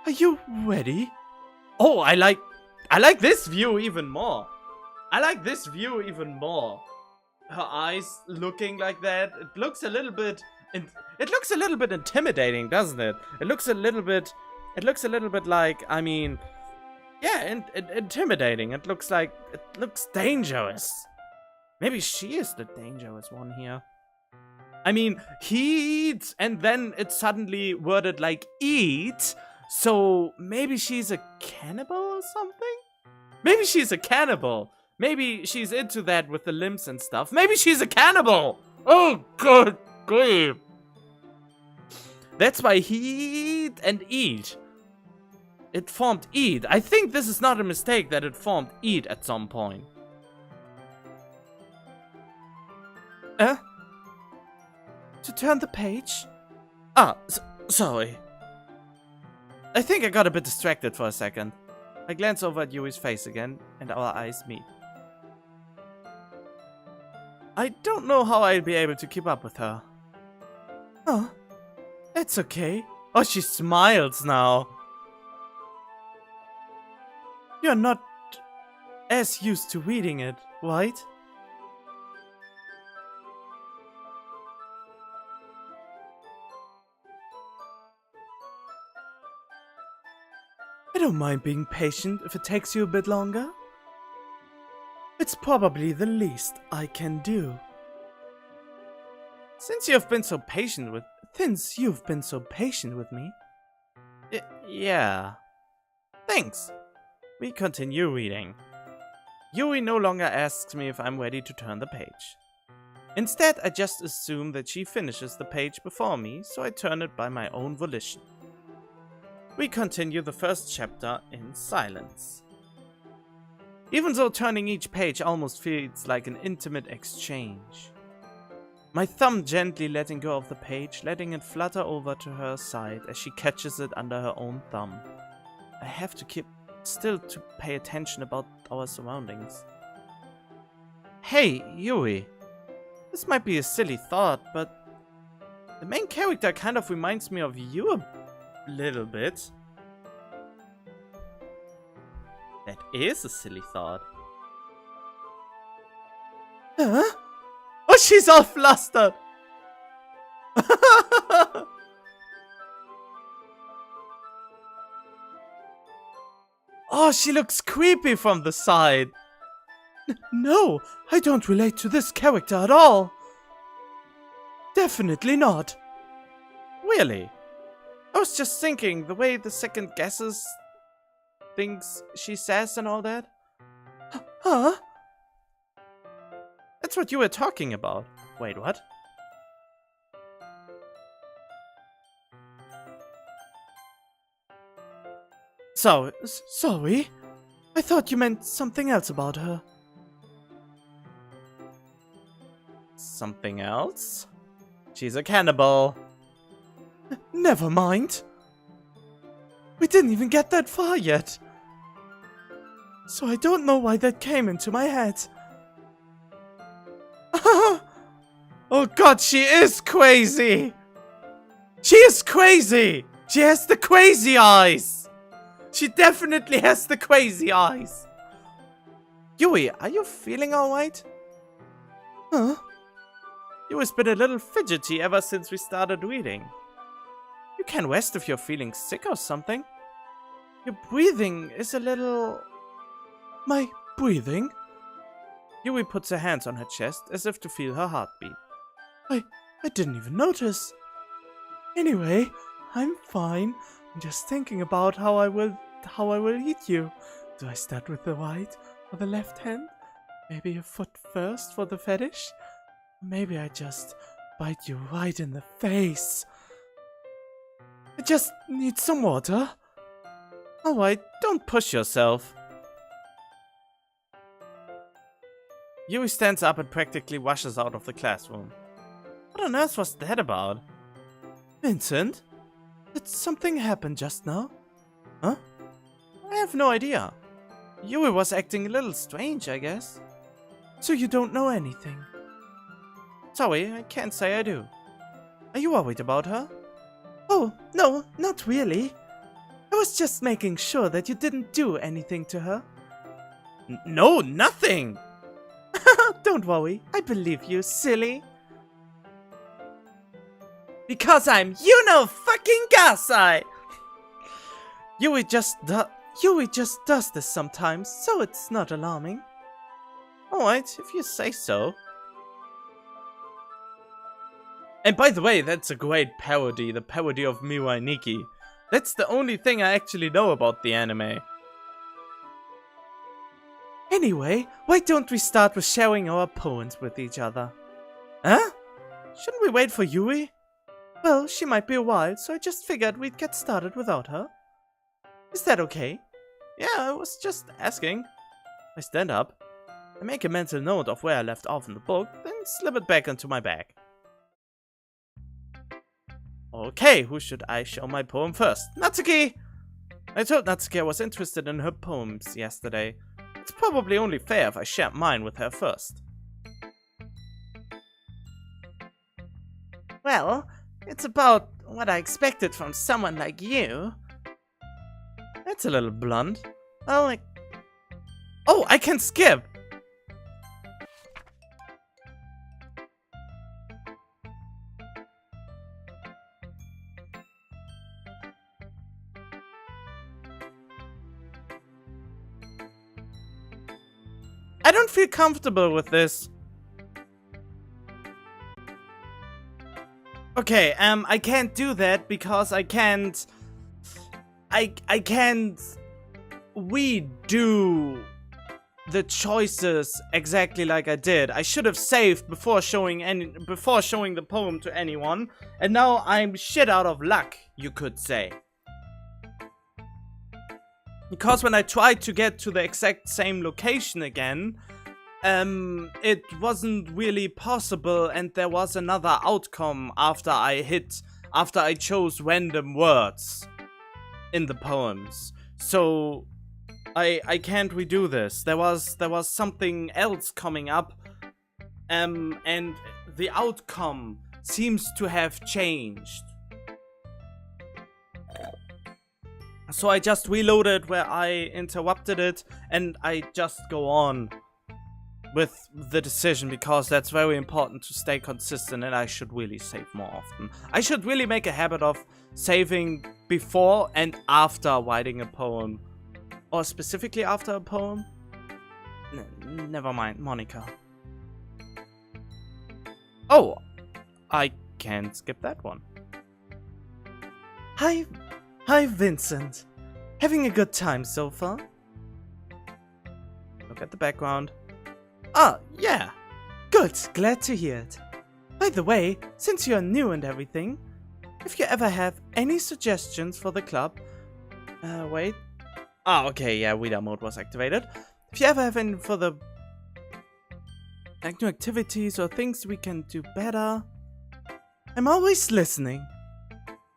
Are you ready? Oh, I like this view even more. Her eyes looking like that. It looks a little bit intimidating, doesn't it? It looks a little bit like, I mean, yeah, intimidating. It looks dangerous. Maybe she is the dangerous one here. I mean, heat, and then it's suddenly worded like eat. So maybe she's a cannibal or something? Maybe she's a cannibal. Maybe she's into that with the limbs and stuff. Maybe she's a cannibal. Oh, good grief. That's why heat and eat. It formed eat. I think this is not a mistake that it formed eat at some point. To turn the page? Sorry. I think I got a bit distracted for a second. I glance over at Yui's face again, and our eyes meet. I don't know how I'll be able to keep up with her. Oh, that's okay. Oh, she smiles now. You're not as used to reading it, right? I don't mind being patient if it takes you a bit longer. It's probably the least I can do. Since you've been so patient with me. Yeah. Thanks. We continue reading. Yui no longer asks me if I'm ready to turn the page. Instead, I just assume that she finishes the page before me, so I turn it by my own volition. We continue the first chapter in silence. Even though turning each page almost feels like an intimate exchange. My thumb gently letting go of the page, letting it flutter over to her side as she catches it under her own thumb. I have to keep still to pay attention about our surroundings. Hey, Yui. This might be a silly thought, but the main character kind of reminds me of you a little bit. That is a silly thought. Huh? Oh, she's all flustered! Oh, she looks creepy from the side. No, I don't relate to this character at all. Definitely not. Really? I was just thinking, the way the second guesses things she says and all that. Huh? That's what you were talking about. Wait, what? So, sorry. I thought you meant something else about her. Something else? She's a cannibal. Never mind. We didn't even get that far yet. So I don't know why that came into my head. Oh god, she is crazy! She is crazy! She has the crazy eyes! She definitely has the crazy eyes! Yui, are you feeling alright? Huh? Yui's been a little fidgety ever since we started reading. You can rest if you're feeling sick or something. Your breathing is a little... My breathing? Yui puts her hands on her chest as if to feel her heartbeat. I didn't even notice. Anyway, I'm fine. I'm just thinking about how I will eat you. Do I start with the right or the left hand? Maybe a foot first for the fetish? Maybe I just bite you right in the face. I just need some water. Alright, don't push yourself. Yui stands up and practically rushes out of the classroom. What on earth was that about? Vincent? Did something happen just now? Huh? I have no idea. Yui was acting a little strange, I guess. So you don't know anything? Sorry, I can't say I do. Are you worried about her? Oh, no, not really. I was just making sure that you didn't do anything to her. No, nothing! Don't worry, I believe you, silly. Because I'm fucking Gasai! Yui just does this sometimes, so it's not alarming. Alright, if you say so. And by the way, that's a great parody, the parody of Mirai Nikki. That's the only thing I actually know about the anime. Anyway, why don't we start with sharing our poems with each other? Huh? Shouldn't we wait for Yui? Well, she might be a while, so I just figured we'd get started without her. Is that okay? Yeah, I was just asking. I stand up. I make a mental note of where I left off in the book, then slip it back into my bag. Okay, who should I show my poem first? Natsuki! I told Natsuki I was interested in her poems yesterday. It's probably only fair if I share mine with her first. Well, it's about what I expected from someone like you. That's a little blunt. Well, Oh, I can skip! I don't feel comfortable with this. Okay, I can't do that because I can't redo the choices exactly like I did. I should have saved before showing the poem to anyone, and now I'm shit out of luck, you could say. Because when I tried to get to the exact same location again, it wasn't really possible, and there was another outcome after I chose random words in the poems. So I can't redo this. There was something else coming up, and the outcome seems to have changed. So I just reloaded where I interrupted it, and I just go on with the decision, because that's very important to stay consistent, and I should really save more often. I should really make a habit of saving before and after writing a poem. Or specifically after a poem? Never mind, Monica. Oh, I can't skip that one. Hi Vincent. Having a good time so far? Look at the background. Ah, yeah. Good, glad to hear it. By the way, since you're new and everything, if you ever have any suggestions for the club... wait. Ah, okay, yeah, reader mode was activated. If you ever have any for the... like new activities or things we can do better, I'm always listening.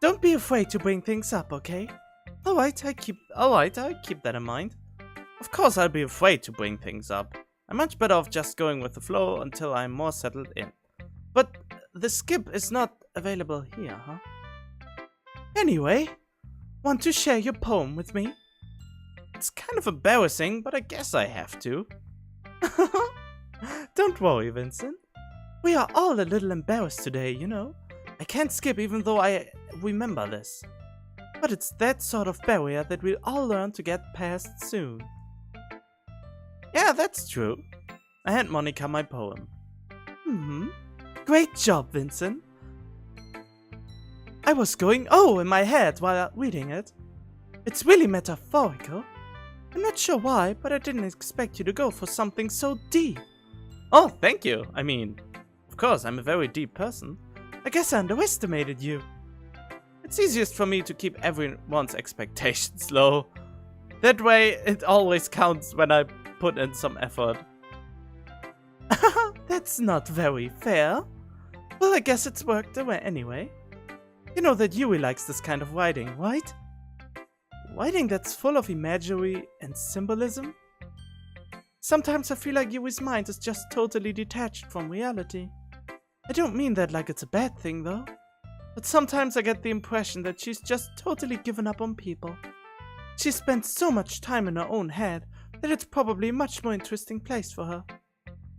Don't be afraid to bring things up, okay? Alright, I'll keep that in mind. Of course I'll be afraid to bring things up. I'm much better off just going with the flow until I'm more settled in. But the skip is not available here, huh? Anyway, want to share your poem with me? It's kind of embarrassing, but I guess I have to. Don't worry, Vincent. We are all a little embarrassed today, you know. I can't skip even though I remember this. But it's that sort of barrier that we'll all learn to get past soon. Yeah, that's true. I hand Monica my poem. Great job, Vincent. I was going in my head while reading it. It's really metaphorical. I'm not sure why, but I didn't expect you to go for something so deep. Oh, thank you. I mean, of course, I'm a very deep person. I guess I underestimated you. It's easiest for me to keep everyone's expectations low. That way, it always counts when I put in some effort. That's not very fair. Well, I guess it's worked away anyway. You know that Yui likes this kind of writing, right? Writing that's full of imagery and symbolism? Sometimes I feel like Yui's mind is just totally detached from reality. I don't mean that like it's a bad thing though. But sometimes I get the impression that she's just totally given up on people. She spends so much time in her own head that it's probably a much more interesting place for her.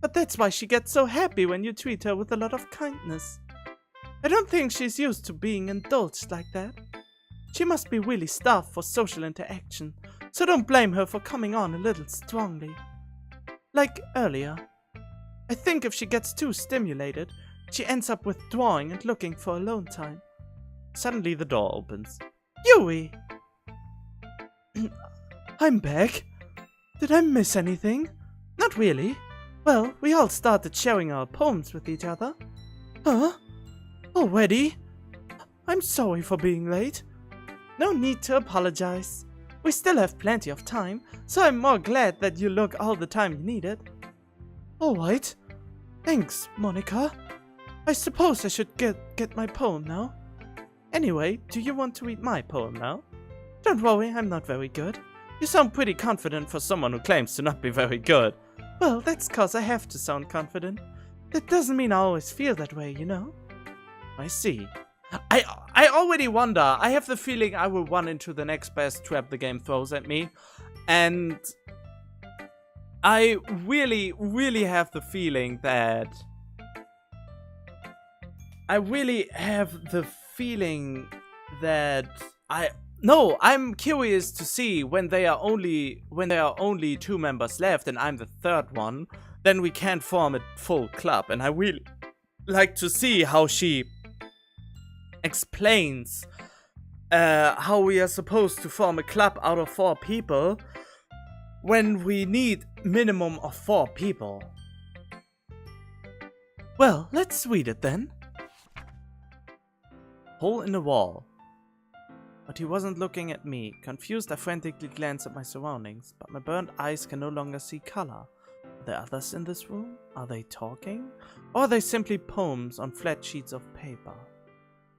But that's why she gets so happy when you treat her with a lot of kindness. I don't think she's used to being indulged like that. She must be really starved for social interaction, so don't blame her for coming on a little strongly. Like earlier. I think if she gets too stimulated, she ends up withdrawing and looking for alone time. Suddenly the door opens. Yui! I'm back. Did I miss anything? Not really. Well, we all started sharing our poems with each other. Huh? Already? I'm sorry for being late. No need to apologize. We still have plenty of time, so I'm more glad that you look all the time you needed. Alright. Thanks, Monica. I suppose I should get my poem now. Anyway, do you want to read my poem now? Don't worry, I'm not very good. You sound pretty confident for someone who claims to not be very good. Well, that's cause I have to sound confident. That doesn't mean I always feel that way, you know? I see. I already wonder. I have the feeling I will run into the next best trap the game throws at me. And I really, really have the feeling that... No, I'm curious to see when there are only 2 members left and I'm the 3rd one, then we can't form a full club, and I really like to see how she explains how we are supposed to form a club out of 4 people when we need minimum of 4 people. Well, let's read it then. Hole in the wall. But he wasn't looking at me. Confused, I frantically glanced at my surroundings, but my burnt eyes can no longer see color. Are there others in this room? Are they talking? Or are they simply poems on flat sheets of paper?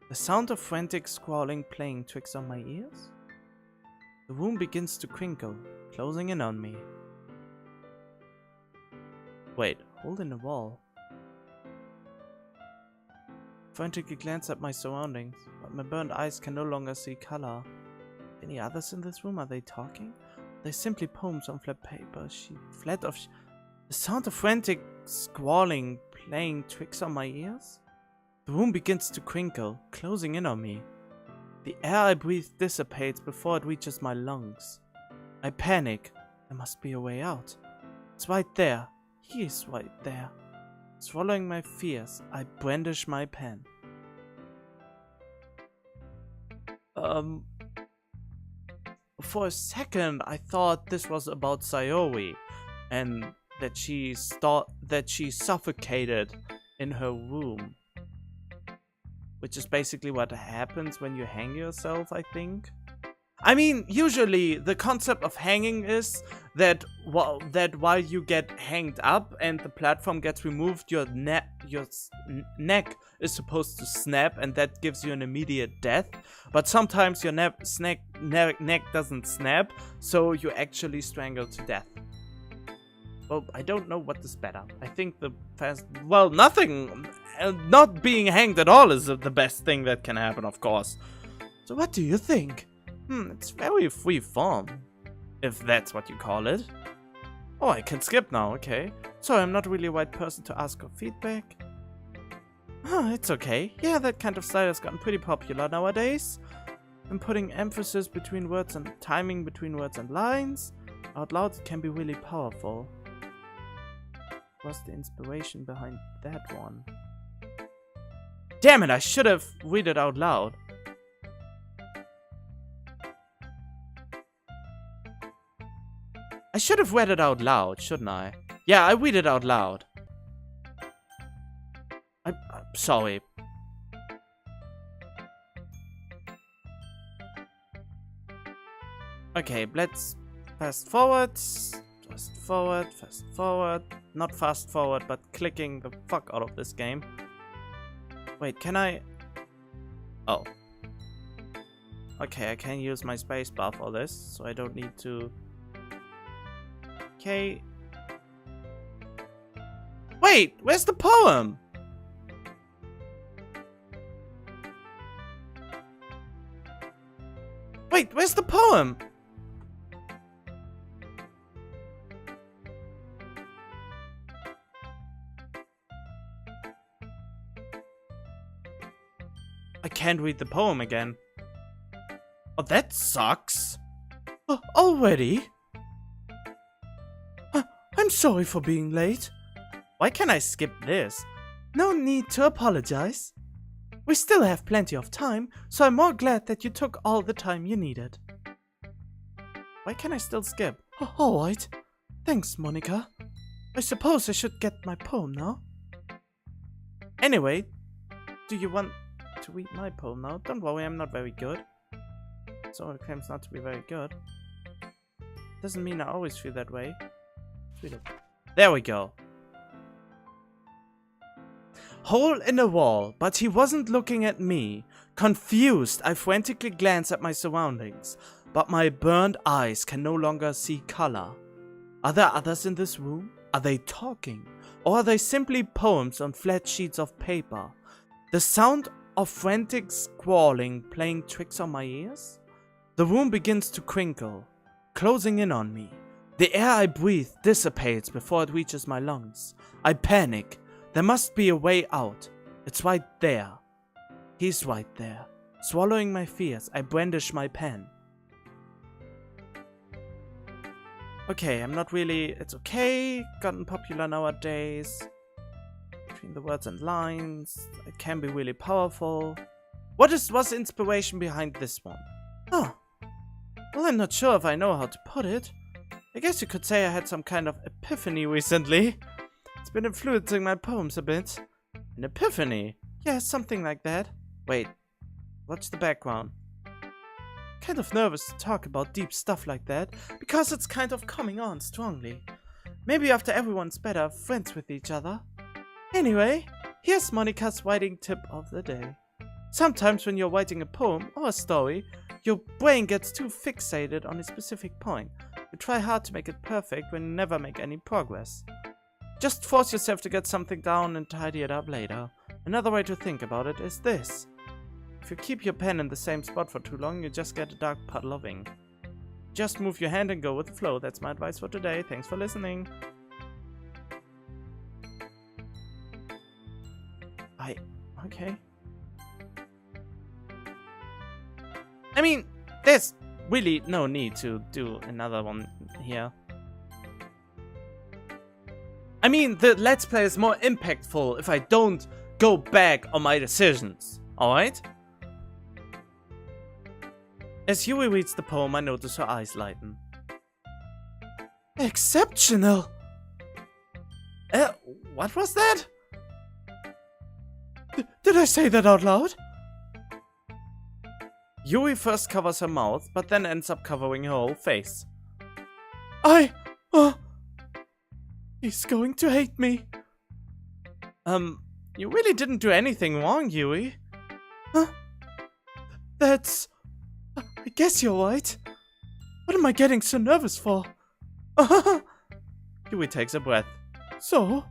The sound of frantic scrawling playing tricks on my ears? The room begins to crinkle, closing in on me. Wait, hole in the wall. Frantically glance at my surroundings, but my burned eyes can no longer see color. Any others in this room? Are they talking? They're simply poems on flat paper. The sound of frantic squalling playing tricks on my ears? The room begins to crinkle, closing in on me. The air I breathe dissipates before it reaches my lungs. I panic. There must be a way out. It's right there. He is right there. Swallowing my fears, I brandish my pen. For a second, I thought this was about Sayori, and that she suffocated in her room. Which is basically what happens when you hang yourself, I think. I mean, usually the concept of hanging is that while you get hanged up and the platform gets removed, your neck is supposed to snap, and that gives you an immediate death. But sometimes your neck doesn't snap, so you actually strangle to death. Well, I don't know what is better. I think nothing. Not being hanged at all is the best thing that can happen, of course. So what do you think? It's very free form, if that's what you call it. Oh, I can skip now, okay. Sorry, I'm not really the right person to ask for feedback. It's okay. Yeah, that kind of style has gotten pretty popular nowadays. I'm putting emphasis between words and timing between words and lines. Out loud, it can be really powerful. What's the inspiration behind that one? Damn it, I should have read it out loud. I should have read it out loud, shouldn't I? Yeah, I read it out loud. I'm sorry. Okay, let's fast forward. Fast forward. Not fast forward, but clicking the fuck out of this game. Wait, can I? Oh. Okay, I can use my spacebar for this, so I don't need to. Okay. Wait, where's the poem? Wait, where's the poem? I can't read the poem again. Oh, that sucks. Oh, already? I'm sorry for being late. Why can't I skip this? No need to apologize. We still have plenty of time, so I'm more glad that you took all the time you needed. Why can't I still skip? Oh, alright. Thanks, Monica. I suppose I should get my poem now. Anyway, do you want to read my poem now? Don't worry, I'm not very good. Someone claims not to be very good. Doesn't mean I always feel that way. There we go. Hole in the wall, but he wasn't looking at me. Confused, I frantically glanced at my surroundings, but my burned eyes can no longer see color. Are there others in this room? Are they talking? Or are they simply poems on flat sheets of paper? The sound of frantic squalling playing tricks on my ears? The room begins to crinkle, closing in on me. The air I breathe dissipates before it reaches my lungs. I panic. There must be a way out. It's right there. He's right there. Swallowing my fears, I brandish my pen. Okay, I'm not really... It's okay. Gotten popular nowadays. Between the words and lines. It can be really powerful. What's the inspiration behind this one? Oh. Well, I'm not sure if I know how to put it. I guess you could say I had some kind of epiphany recently. It's been influencing my poems a bit. An epiphany? Yeah, something like that. Wait, what's the background? Kind of nervous to talk about deep stuff like that, because it's kind of coming on strongly. Maybe after everyone's better friends with each other. Anyway, here's Monica's writing tip of the day. Sometimes when you're writing a poem or a story, your brain gets too fixated on a specific point. You try hard to make it perfect when you never make any progress. Just force yourself to get something down and tidy it up later. Another way to think about it is this. If you keep your pen in the same spot for too long, you just get a dark puddle of ink. Just move your hand and go with the flow. That's my advice for today. Thanks for listening. Okay. I mean, there's really no need to do another one here. I mean, the Let's Play is more impactful if I don't go back on my decisions, alright? As Yui reads the poem, I notice her eyes lighten. Exceptional! What was that? Did I say that out loud? Yui first covers her mouth, but then ends up covering her whole face. He's going to hate me. You really didn't do anything wrong, Yui. Huh? That's... I guess you're right. What am I getting so nervous for? Yui takes a breath. So,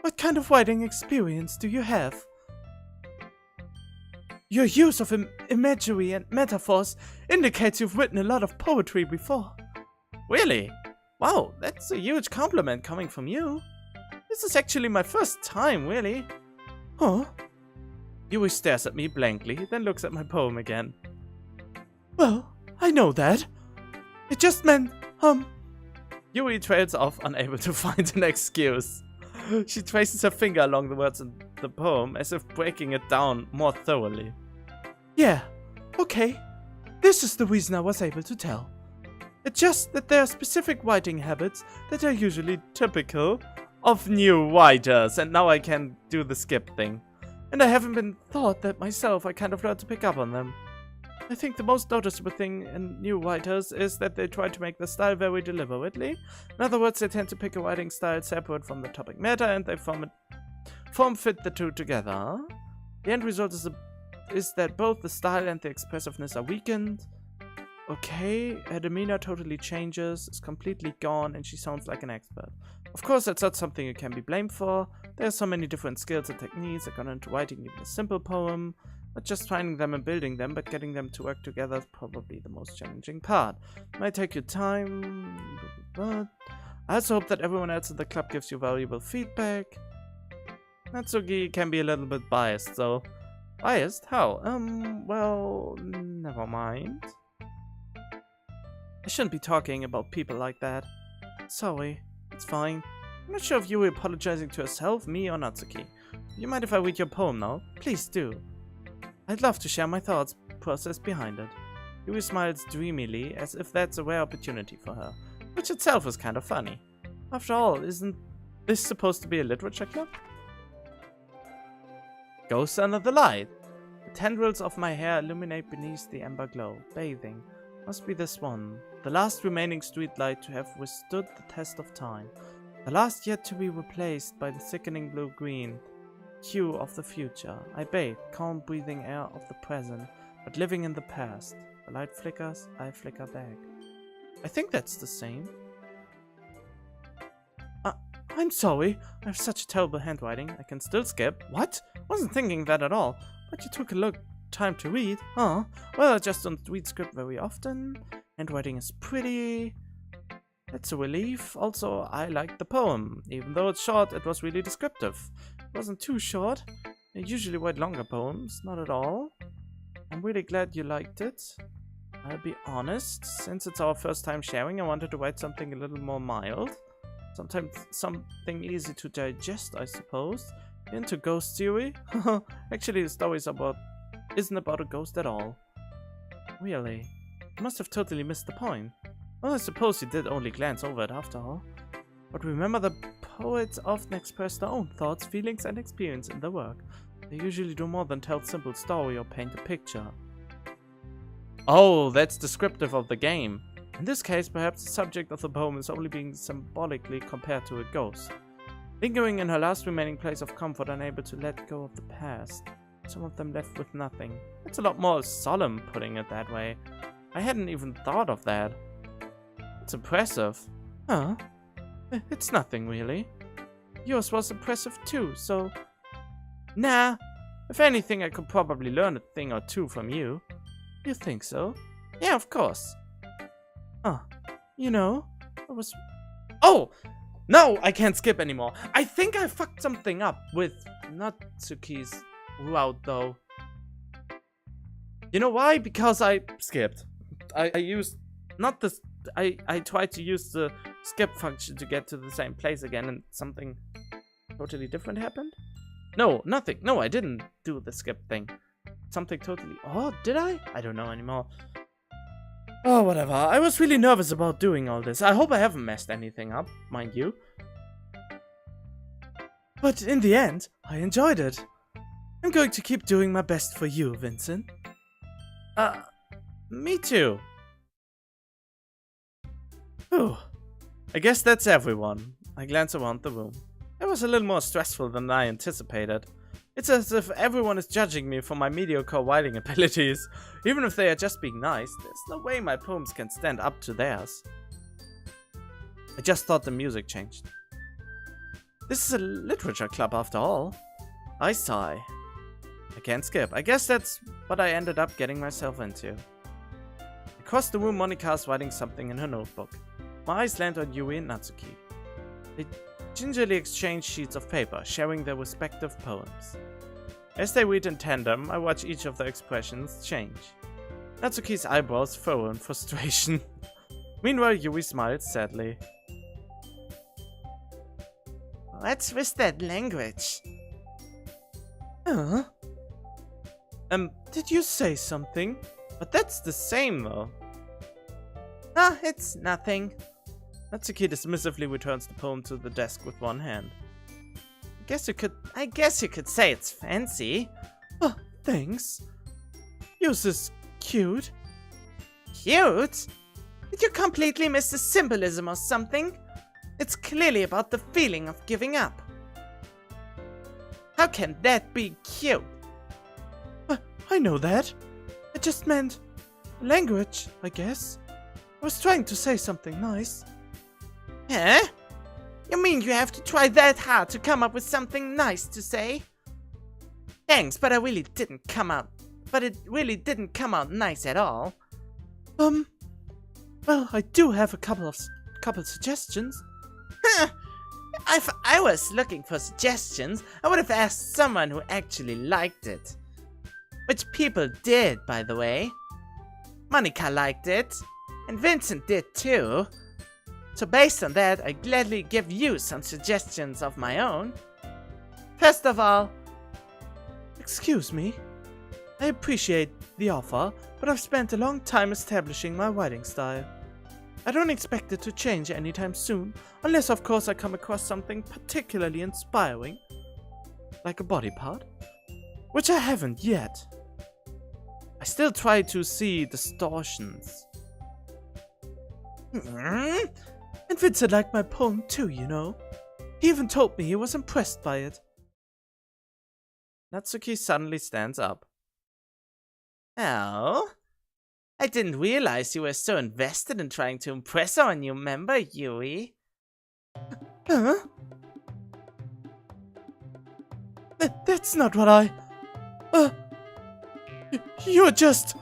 what kind of writing experience do you have? Your use of imagery and metaphors indicates you've written a lot of poetry before. Really? Wow, that's a huge compliment coming from you. This is actually my first time, really. Huh? Yui stares at me blankly, then looks at my poem again. Well, I know that. It just meant, Yui trails off, unable to find an excuse. She traces her finger along the words in the poem, as if breaking it down more thoroughly. Yeah, okay. This is the reason I was able to tell. It's just that there are specific writing habits that are usually typical of new writers, and now I can do the skip thing. And I haven't been taught that myself, I kind of learned to pick up on them. I think the most noticeable thing in new writers is that they try to make the style very deliberately. In other words, they tend to pick a writing style separate from the topic matter, and they form fit the two together. The end result is that both the style and the expressiveness are weakened. Okay, her demeanor totally changes, is completely gone, and she sounds like an expert. Of course, that's not something you can be blamed for. There are so many different skills and techniques that go into writing even a simple poem. Not just finding them and building them, but getting them to work together is probably the most challenging part. Might take you time, but I also hope that everyone else in the club gives you valuable feedback. Natsuki can be a little bit biased, though. Biased? How? Well, never mind. I shouldn't be talking about people like that. Sorry, it's fine. I'm not sure if you were apologizing to herself, me, or Natsuki. You mind if I read your poem now? Please do. I'd love to share my thoughts process behind it. Yui smiles dreamily, as if that's a rare opportunity for her, which itself is kind of funny. After all, isn't this supposed to be a literature club? Ghosts under the light. The tendrils of my hair illuminate beneath the amber glow, bathing. Must be this one, the last remaining streetlight to have withstood the test of time. The last yet to be replaced by the sickening blue-green hue of the future. I bathe, calm breathing air of the present, but living in the past. The light flickers, I flicker back. I think that's the same. I'm sorry, I have such terrible handwriting. I can still skip. What? Wasn't thinking that at all. But you took a time to read, huh? Well, I just don't read script very often. Handwriting is pretty. That's a relief. Also, I liked the poem. Even though it's short, it was really descriptive. It wasn't too short. I usually write longer poems, not at all. I'm really glad you liked it. I'll be honest, since it's our first time sharing, I wanted to write something a little more mild. Sometimes something easy to digest, I suppose. Into ghost theory? Actually, the story isn't about a ghost at all. Really? I must have totally missed the point. Well, I suppose you did only glance over it after all. But remember, the poets often express their own thoughts, feelings, and experience in their work. They usually do more than tell a simple story or paint a picture. Oh, that's descriptive of the game. In this case, perhaps the subject of the poem is only being symbolically compared to a ghost. Lingering in her last remaining place of comfort, unable to let go of the past. Some of them left with nothing. It's a lot more solemn putting it that way. I hadn't even thought of that. It's impressive. Huh? It's nothing, really. Yours was impressive too, so... Nah. If anything, I could probably learn a thing or two from you. You think so? Yeah, of course. Huh. You know, I was... Oh! No, I can't skip anymore. I think I fucked something up with Natsuki's route, though. You know why? Because I skipped. I used... Not the... I tried to use the skip function to get to the same place again, and something totally different happened? No, nothing. No, I didn't do the skip thing. Something totally... Oh, did I? I don't know anymore. Oh, whatever. I was really nervous about doing all this. I hope I haven't messed anything up, mind you. But in the end, I enjoyed it. I'm going to keep doing my best for you, Vincent. Me too. Whew. I guess that's everyone. I glance around the room. It was a little more stressful than I anticipated. It's as if everyone is judging me for my mediocre writing abilities. Even if they are just being nice, there's no way my poems can stand up to theirs. I just thought the music changed. This is a literature club after all. I sigh. I can't skip. I guess that's what I ended up getting myself into. Across the room, Monika is writing something in her notebook. My eyes land on Yui and Natsuki. They gingerly exchange sheets of paper, sharing their respective poems. As they read in tandem, I watch each of their expressions change. Natsuki's eyebrows furrow in frustration. Meanwhile, Yui smiles sadly. What's with that language? Huh? Did you say something? But that's the same, though. Ah, it's nothing. Natsuki dismissively returns the poem to the desk with one hand. I guess you could say it's fancy. Oh, thanks. Yours is cute. Cute? Did you completely miss the symbolism or something? It's clearly about the feeling of giving up. How can that be cute? I know that. I just meant language, I guess. I was trying to say something nice. Huh? You mean you have to try that hard to come up with something nice to say? Thanks, but it really didn't come out nice at all. Well, I do have a couple suggestions. Huh. If I was looking for suggestions, I would have asked someone who actually liked it. Which people did, by the way. Monika liked it, and Vincent did too. So based on that, I gladly give you some suggestions of my own. First of all... Excuse me. I appreciate the offer, but I've spent a long time establishing my writing style. I don't expect it to change anytime soon, unless of course I come across something particularly inspiring. Like a body part. Which I haven't yet. I still try to see distortions. And Vincent liked my poem too, you know. He even told me he was impressed by it. Natsuki suddenly stands up. Oh? I didn't realize you were so invested in trying to impress our new member, Yui. Huh? That's not what I... You're just...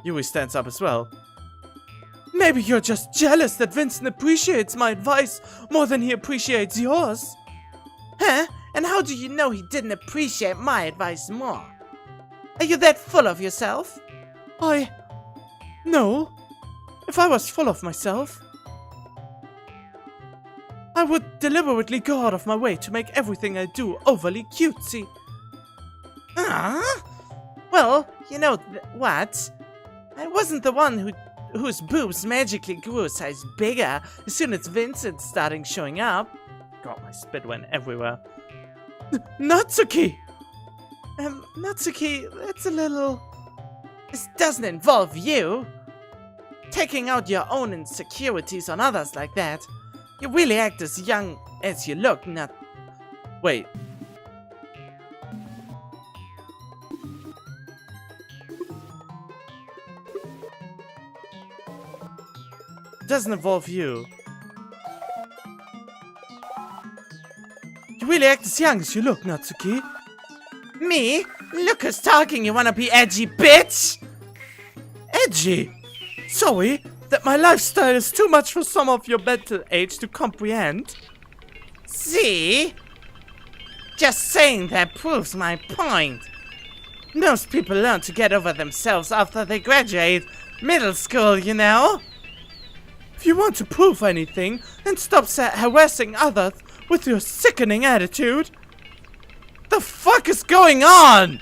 Yui stands up as well. Maybe you're just jealous that Vincent appreciates my advice more than he appreciates yours. Huh? And how do you know he didn't appreciate my advice more? Are you that full of yourself? No. If I was full of myself, I would deliberately go out of my way to make everything I do overly cutesy. Ah? Well, you know what? I wasn't the one whose boobs magically grew a size bigger as soon as Vincent started showing up. God, my spit went everywhere. Natsuki! Natsuki, that's a little... This doesn't involve you. Taking out your own insecurities on others like that. You really act as young as you look, not... Wait. Doesn't involve you. You really act as young as you look, Natsuki. Me? Look who's talking, you wanna be edgy bitch! Edgy? Sorry, that my lifestyle is too much for some of your mental age to comprehend. See? Just saying that proves my point. Most people learn to get over themselves after they graduate middle school, you know? If you want to prove anything, then stop harassing others with your sickening attitude. The fuck is going on?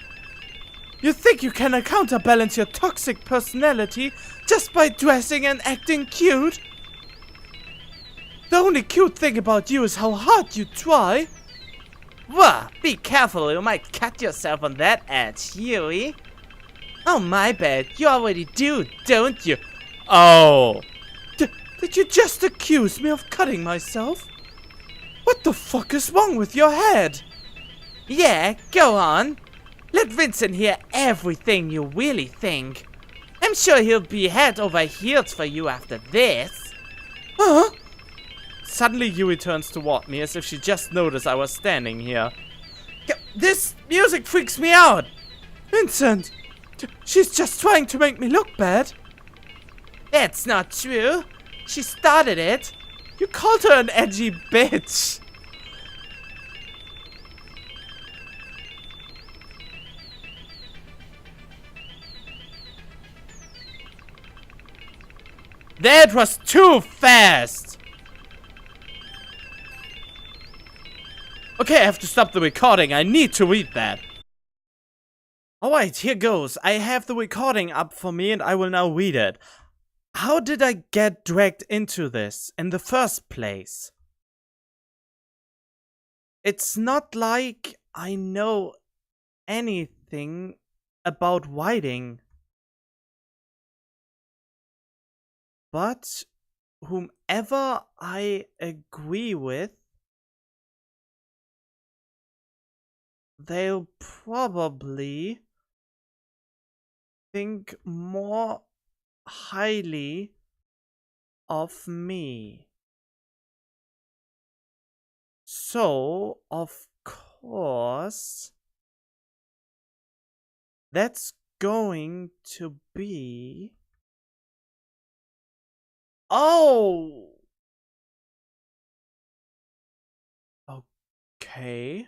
You think you can counterbalance your toxic personality just by dressing and acting cute? The only cute thing about you is how hard you try. Whoa, be careful, you might cut yourself on that edge, Huey. Oh, my bad, you already do, don't you? Oh. Did you just accuse me of cutting myself? What the fuck is wrong with your head? Yeah, go on. Let Vincent hear everything you really think. I'm sure he'll be head over heels for you after this. Huh? Suddenly Yui turns toward me as if she just noticed I was standing here. This music freaks me out. Vincent, she's just trying to make me look bad. That's not true. She started it. You called her an edgy bitch. That was too fast. Okay, I have to stop the recording. I need to read that. Alright, here goes. I have the recording up for me and I will now read it. How did I get dragged into this in the first place? It's not like I know anything about writing. But whomever I agree with, they'll probably think more highly of me. So, of course, that's going to be... Oh! Okay.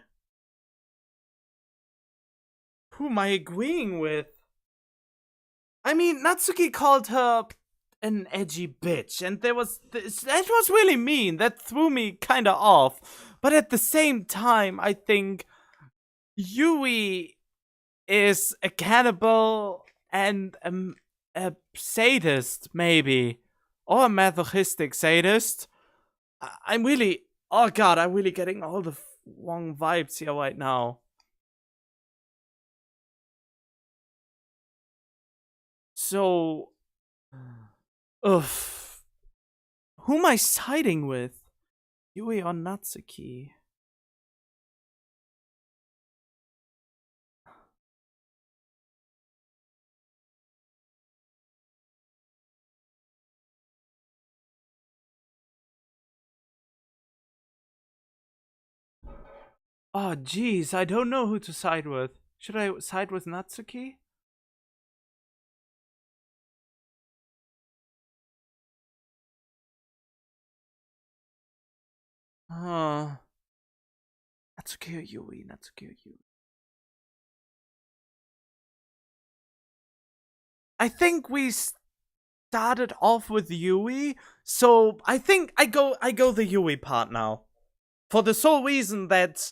Who am I agreeing with? I mean, Natsuki called her an edgy bitch, and that was really mean. That threw me kinda off. But at the same time, I think Yui is a cannibal and a sadist, maybe. Or a masochistic sadist. I'm really... Oh god, I'm really getting all the wrong vibes here right now. So... Ugh. Who am I siding with? Yui or Natsuki? Oh jeez, I don't know who to side with. Should I side with Natsuki? Oh. Natsuki or Yui, Natsuki or Yui. I think we started off with Yui, so I think I go the Yui part now. For the sole reason that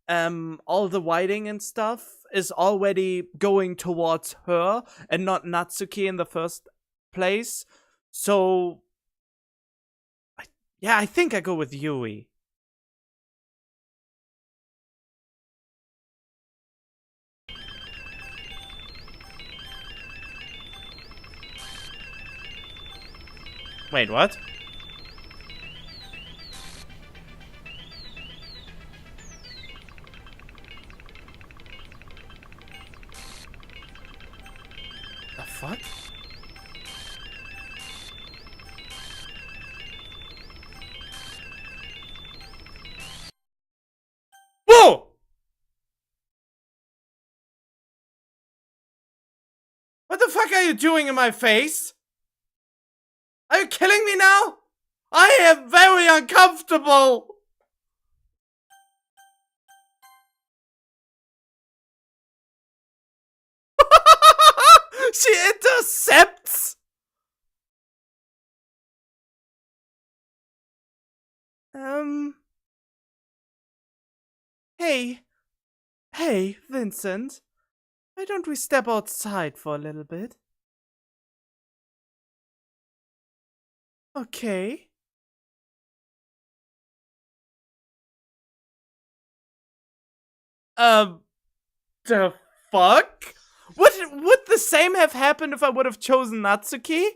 all the writing and stuff is already going towards her and not Natsuki in the first place. So yeah, I think I go with Yui. Wait, what? The fuck? Whoa! What the fuck are you doing in my face? Are you killing me now? I am very uncomfortable! She intercepts! Hey. Hey, Vincent. Why don't we step outside for a little bit? Okay. The fuck? Would the same have happened if I would have chosen Natsuki?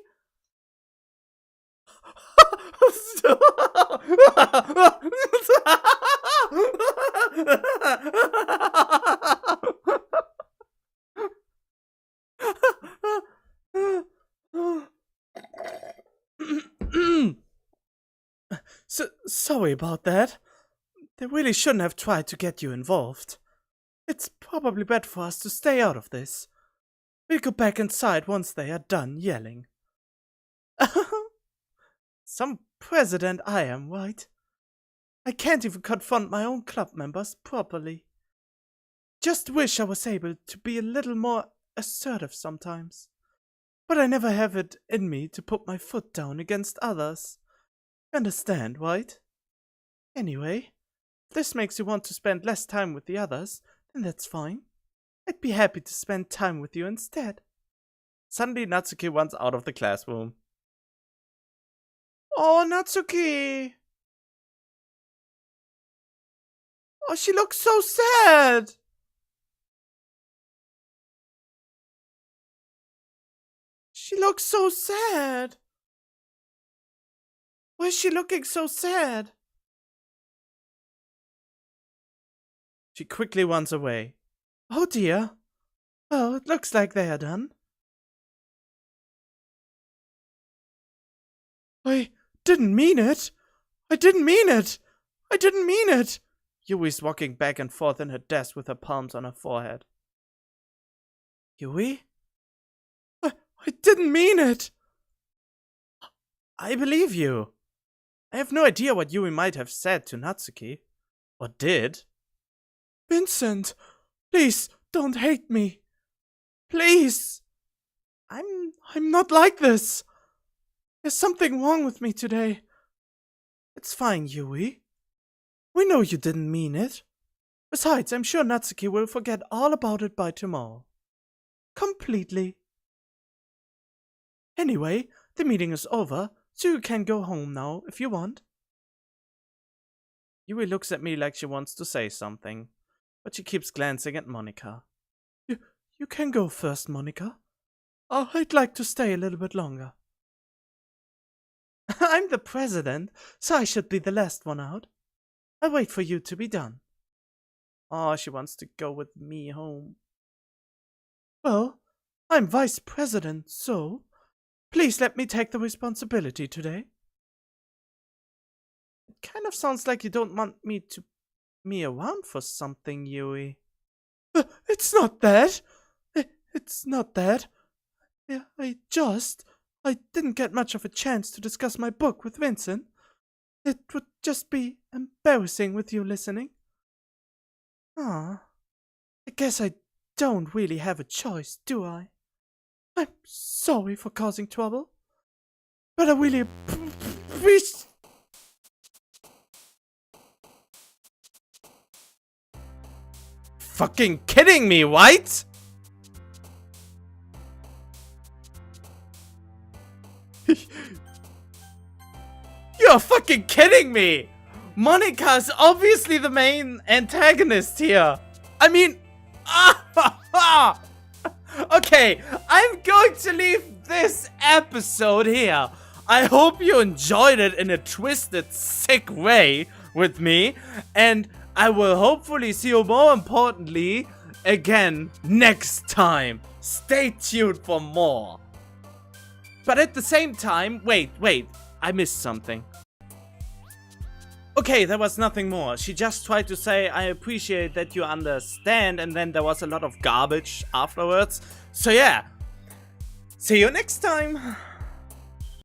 Sorry about that. They really shouldn't have tried to get you involved. It's probably better for us to stay out of this. We'll go back inside once they are done yelling. Some president I am, right? I can't even confront my own club members properly. Just wish I was able to be a little more assertive sometimes. But I never have it in me to put my foot down against others. Understand, right? Anyway, if this makes you want to spend less time with the others, then that's fine. I'd be happy to spend time with you instead. Suddenly Natsuki runs out of the classroom. Oh, Natsuki! Oh, she looks so sad! She looks so sad! Why is she looking so sad? She quickly runs away. Oh dear. Well, it looks like they are done. I didn't mean it! I didn't mean it! I didn't mean it! Yui's walking back and forth in her desk with her palms on her forehead. Yui? I didn't mean it! I believe you. I have no idea what Yui might have said to Natsuki. Or did. Vincent, please don't hate me. Please. I'm not like this. There's something wrong with me today. It's fine, Yui. We know you didn't mean it. Besides, I'm sure Natsuki will forget all about it by tomorrow. Completely. Anyway, the meeting is over, so you can go home now if you want. Yui looks at me like she wants to say something, but she keeps glancing at Monika. You can go first, Monika. I'd like to stay a little bit longer. I'm the president, so I should be the last one out. I'll wait for you to be done. Oh, she wants to go with me home. Well, I'm vice president, so please let me take the responsibility today. It kind of sounds like you don't want me to me around for something, Yui. It's not that. It's not that. I didn't get much of a chance to discuss my book with Vincent. It would just be embarrassing with you listening. I guess I don't really have a choice, do I? I'm sorry for causing trouble, but I really appreciate... Fucking kidding me, right? You're fucking kidding me! Monica's obviously the main antagonist here. I mean... Okay, I'm going to leave this episode here. I hope you enjoyed it in a twisted, sick way with me. And I will hopefully see you, more importantly, again next time. Stay tuned for more. But at the same time, wait, I missed something. Okay, there was nothing more. She just tried to say, I appreciate that you understand, and then there was a lot of garbage afterwards. So yeah, see you next time.